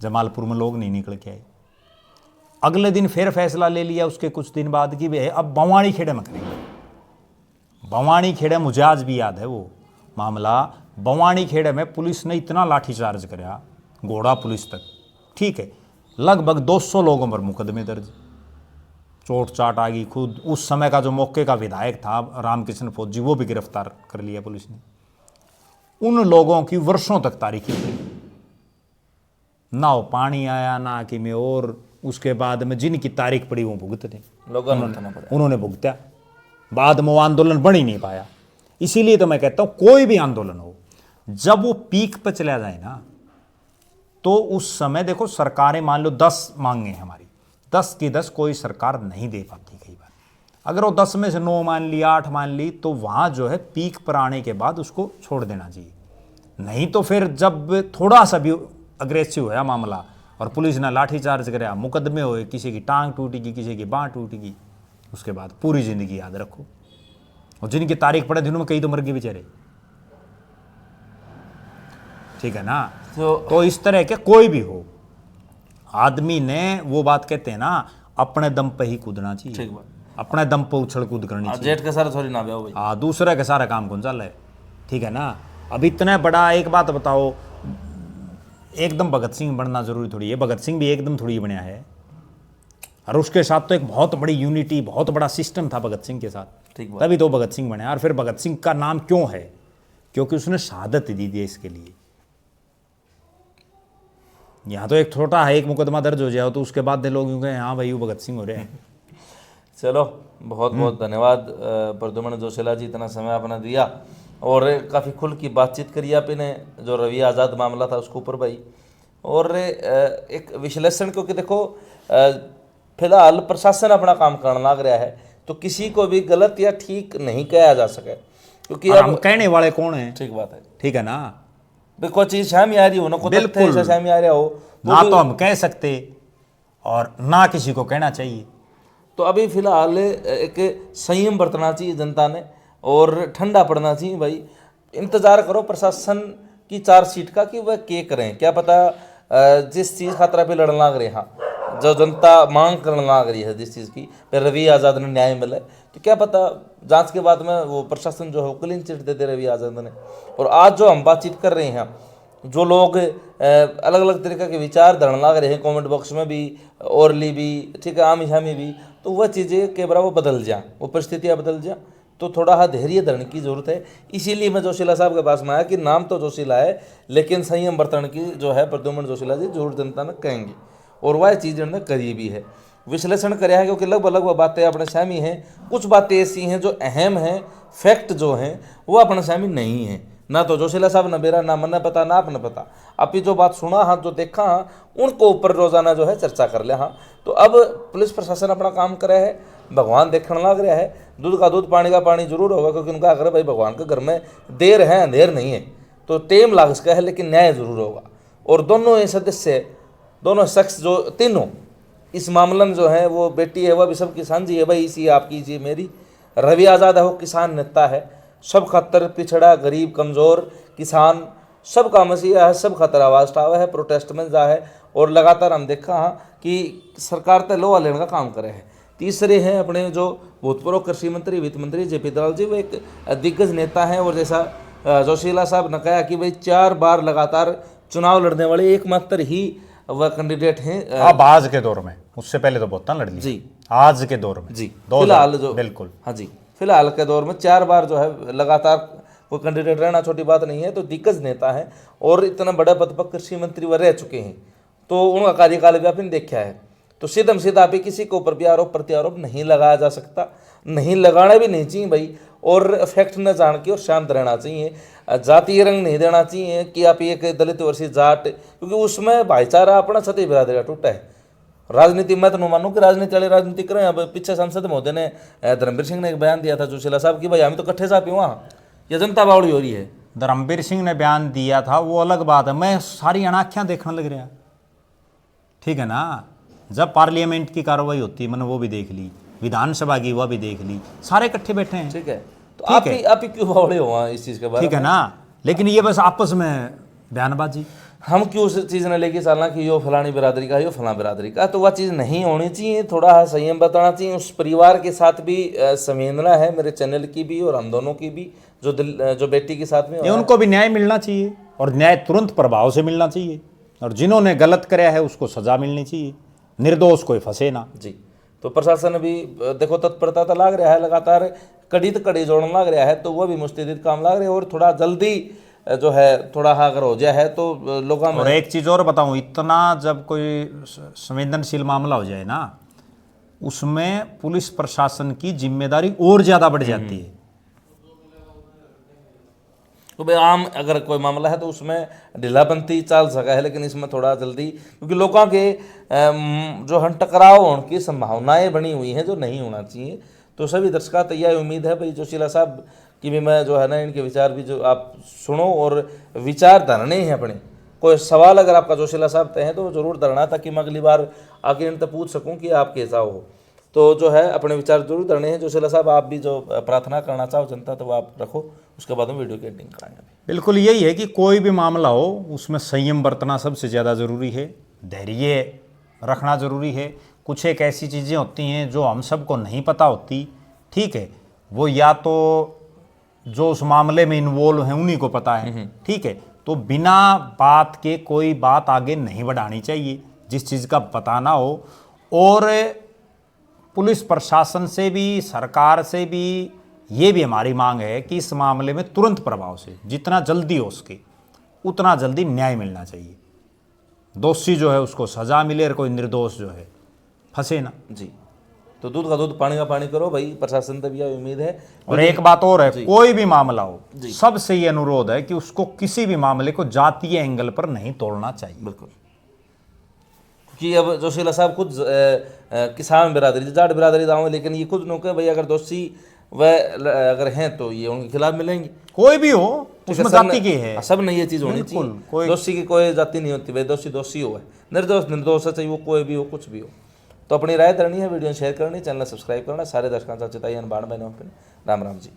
जमालपुर में लोग नहीं निकल के आए। अगले दिन फिर फैसला ले लिया उसके कुछ दिन बाद कि भाई अब बवानी खेड़े में करेंगे। बवानी खेड़े, मुझे आज भी याद है वो मामला, बवानी खेड़े में पुलिस ने इतना लाठीचार्ज कराया, घोड़ा पुलिस तक, ठीक है। लगभग 200 लोगों पर मुकदमे दर्ज, चोट चाट आ गई। खुद उस समय का जो मौके का विधायक था रामकृष्ण फौजी, वो भी गिरफ्तार कर लिया पुलिस ने। उन लोगों की वर्षों तक तारीखी थी, ना वो पानी आया ना कि में, और उसके बाद में जिनकी तारीख पड़ी वो भुगतते, उन्होंने भुगता। बाद में वो आंदोलन बन ही नहीं पाया। इसीलिए तो मैं कहता हूं कोई भी आंदोलन हो, जब वो पीक पर चला जाए ना, तो उस समय देखो सरकारें मान लो 10 मांगे हमारी, 10 की 10 कोई सरकार नहीं दे पाती कई बार। अगर वो 10 में से 9 मान ली, 8 मान ली, तो वहाँ जो है पीक पर आने के बाद उसको छोड़ देना चाहिए। नहीं तो फिर जब थोड़ा सा भी अग्रेसिव है मामला और पुलिस ने लाठीचार्ज कराया, मुकदमे हुए, किसी की टांग टूटेगी, किसी की बाँह टूटेगी, उसके बाद पूरी ज़िंदगी याद रखो। और जिनकी तारीख पड़े दिनों में कई तो मर गए बेचारे, ठीक है ना। तो इस तरह के कोई भी हो, आदमी ने वो बात कहते हैं ना, अपने दम पे ही कूदना चाहिए, ठीक बात, अपने दम पे उछल कूद करनी चाहिए। जेठ के सारे थोड़ी ना भाई, हाँ, दूसरे के सारा काम कौन चल है, ठीक है ना। अब इतना बड़ा, एक बात बताओ, एकदम भगत सिंह बनना जरूरी थोड़ी है, भगत सिंह भी एकदम थोड़ी बनया है। और उसके साथ तो एक बहुत बड़ी यूनिटी, बहुत बड़ा सिस्टम था भगत सिंह के साथ, तभी तो भगत सिंह बने। और फिर भगत सिंह का नाम क्यों है, क्योंकि उसने शहादत दी थी इसके लिए। यहाँ तो एक छोटा है, एक मुकदमा दर्ज हो जाए तो उसके बाद लोग यूँ कहें हाँ भाई वो भगत सिंह हो रहे हैं। चलो बहुत बहुत धन्यवाद प्रद्युम्न जोशीला जी, इतना समय आपने दिया और काफ़ी खुल की बातचीत करी आपने, जो रवि आज़ाद मामला था उसके ऊपर भाई, और एक विश्लेषण, क्योंकि देखो फिलहाल प्रशासन अपना काम करने लग रहा है, तो किसी को भी गलत या ठीक नहीं कहा जा सके, क्योंकि अब हम कहने वाले कौन हैं, ठीक बात है, ठीक है ना। कोई चीज़ शामी आ रही हो ना, कोई बिल्कुल शामी आ रहा हो ना, तो हम कह सकते और ना किसी को कहना चाहिए। तो अभी फिलहाल एक संयम बरतना चाहिए जनता ने और ठंडा पड़ना चाहिए भाई। इंतजार करो प्रशासन की चार्जशीट का कि वह क्या करें, क्या पता जिस चीज़ खतरा पे लड़ने लग रहे, हाँ जो जनता मांग करने लग रही है जिस चीज़ की फिर रवि आज़ाद ने न्याय मिले, तो क्या पता जांच के बाद में वो प्रशासन जो है क्लीन चिट दे दे रवि आज़ाद ने। और आज जो हम बातचीत कर रहे हैं, जो लोग अलग अलग तरीके के विचार धरने लग रहे हैं कमेंट बॉक्स में भी, ओरली भी, ठीक है, आमी शामी भी, तो वह चीज़ें के बराबर बदल जा, वो परिस्थितियाँ बदल जा, तो थोड़ा हाँ धैर्य धरने की जरूरत है। इसीलिए मैं जोशीला साहब के पास में आया कि नाम तो जोशीला है लेकिन संयम बरतन की जो है प्रद्युम्न जोशीला जी जरूर जनता ने कहेंगे, और वह चीज़ उन्होंने करी भी है, विश्लेषण कराया है, क्योंकि लगभग लगभग बातें अपने सहमी हैं, कुछ बातें ऐसी हैं जो अहम हैं, फैक्ट जो हैं वो अपने सहमी नहीं है, ना तो जोशीला साहब ने मेरा ना मन पता ना आपने पता, आप ही जो बात सुना हाँ जो देखा हाँ उनको ऊपर रोजाना जो है चर्चा कर लिया हाँ। तो अब पुलिस प्रशासन अपना काम करे है, भगवान देखने लग रहा है, दूध का दूध पानी का पानी जरूर होगा, क्योंकि उनका अगर भाई भगवान के घर में देर है अंधेर नहीं है, तो टेम लाग सका है लेकिन न्याय जरूर होगा। और दोनों ये सदस्य, दोनों शख्स जो तीनों इस मामले में जो है, वो बेटी है वह भी सबकी साझी है भाई, इसी आपकी जी मेरी, रवि आज़ाद है वो किसान नेता है, सब खतर पिछड़ा गरीब कमज़ोर किसान सब का मसीहा है, सब खतर आवाज़ उठावा है, प्रोटेस्ट में जा है, और लगातार हम देखा हाँ कि सरकार तय लोहा लेने का काम करे है। तीसरे हैं अपने जो भूतपूर्व कृषि मंत्री वित्त मंत्री जेपी दलाल जी, वो एक दिग्गज नेता हैं, और जैसा जोशीला साहब ने कहा कि भाई 4 बार लगातार चुनाव लड़ने वाले एकमात्र ही वह कैंडिडेट हैं अब आज के दौर में, उससे पहले तो बहुत लड़ ली जी, आज के दौर में जी फिलहाल जो बिल्कुल हाँ जी फिलहाल के दौर में 4 बार जो है लगातार कोई कैंडिडेट रहना छोटी बात नहीं है, तो दिग्गज नेता है और इतना बड़ा पद पर कृषि मंत्री वह रह चुके हैं, तो उनका कार्यकाल भी आपने देखा है, तो सीधम सीधा भी किसी के ऊपर भी आरोप प्रत्यारोप नहीं लगाया जा सकता, नहीं लगाना भी नहीं चाहिए भाई, और फैक्ट न जान के और शांत रहना चाहिए, जातीय रंग नहीं देना चाहिए कि आप एक दलित वर्षी जाट, क्योंकि उसमें भाईचारा अपना सती बिरादरी का टूटा है। राजनीति मैं तो मानूं कि राजनीति वाले राजनीति करें। अब पीछे सांसद महोदय ने धर्मवीर सिंह ने एक बयान दिया था जोशीला साहब की भाई हम तो कट्ठे साहब वहाँ, ये जनता बावड़ी हो रही है। धर्मवीर सिंह ने बयान दिया था वो अलग बात है, मैं सारी अनाख्यां देखने लग रहा, ठीक है ना। जब पार्लियामेंट की कार्रवाई होती है मैंने वो भी देख ली, विधानसभा की वह भी देख ली, सारे इकट्ठे बैठे हैं, ठीक है, तो आप ही क्यों बावड़े हो वहाँ इस चीज़ के बारे में, ठीक है ना। लेकिन ये बस आपस में बयानबाजी, हम क्यों उस चीज़ ने लेके चलना कि यो फलानी बिरादरी का यो फलां बिरादरी का, तो वह चीज़ नहीं होनी चाहिए, थोड़ा संयम बताना चाहिए। उस परिवार के साथ भी संवेदना है मेरे चैनल की भी और हम दोनों की भी, जो बेटी के साथ में ये उनको भी न्याय मिलना चाहिए, और न्याय तुरंत प्रभाव से मिलना चाहिए, और जिन्होंने गलत कराया है उसको सजा मिलनी चाहिए, निर्दोष कोई फंसे ना जी। तो प्रशासन भी देखो तत्परता तो लाग रहा है, लगातार कड़ी तो कड़ी जोड़ने लग रहा है, तो वह भी मुस्तैद काम लाग रहे हैं, और थोड़ा जल्दी जो है थोड़ा अगर हो जाए है तो लोगों में। और एक चीज़ और बताऊं, इतना जब कोई संवेदनशील मामला हो जाए ना, उसमें पुलिस प्रशासन की जिम्मेदारी और ज़्यादा बढ़ जाती है। तो भाई आम अगर कोई मामला है तो उसमें ढीलापंथी चल सका है, लेकिन इसमें थोड़ा जल्दी, क्योंकि लोगों के जो हम टकराव होने की संभावनाएं बनी हुई हैं जो नहीं होना चाहिए। तो सभी दर्शकों तो यह उम्मीद है भाई जोशीला साहब की भी मैं जो है ना इनके विचार भी जो आप सुनो और विचार धरने हैं अपने। कोई सवाल अगर आपका जोशीला साहब तय है तो जरूर धरना, ताकि मैं अगली बार आके इनसे पूछ सकूं कि आप कैसा हो। तो जो है अपने विचार जरूर धरने हैं। जोशीला साहब आप भी जो प्रार्थना करना चाहो जनता तो वो आप रखो, उसके बाद हम वीडियो की एडिटिंग कराएंगे। बिल्कुल यही है कि कोई भी मामला हो उसमें संयम बरतना सबसे ज़्यादा ज़रूरी है, धैर्य रखना ज़रूरी है। कुछ एक ऐसी चीज़ें होती हैं जो हम सबको नहीं पता होती, ठीक है, वो या तो जो उस मामले में इन्वॉल्व हैं उन्हीं को पता है, ठीक है। तो बिना बात के कोई बात आगे नहीं बढ़ानी चाहिए जिस चीज़ का बताना हो। और पुलिस प्रशासन से भी सरकार से भी ये भी हमारी मांग है कि इस मामले में तुरंत प्रभाव से जितना जल्दी हो सके उतना जल्दी न्याय मिलना चाहिए। दोषी जो है उसको सज़ा मिले और कोई निर्दोष जो है फंसे ना। जी, तो दूध का दूध पानी का पानी करो भाई, प्रशासन से भी यह उम्मीद है। और एक बात और है, कोई भी मामला हो सबसे ये अनुरोध है कि उसको किसी भी मामले को जातीय एंगल पर नहीं तोड़ना चाहिए। बिल्कुल, क्योंकि अब जोशीला साहब खुद किसान बिरादरी जाट बिरादरी दाओ, लेकिन ये खुद नो के भाई अगर दोषी वह अगर हैं तो ये उनके खिलाफ मिलेंगी। कोई भी हो ठीक है, उसमें सब जाति ने- की है। सब नहीं ये चीज़ होनी बिल्कुल, चाहिए। कोई- दोषी की कोई जाति नहीं होती, भाई दोषी दोषी हो, निर्दोष निर्दोष है, चाहे वो कोई भी हो, कुछ भी हो। तो अपनी राय करनी है, वीडियो शेयर करनी, चैनल सब्सक्राइब करना। सारे दर्शकों से चेताई बाण बने राम राम जी।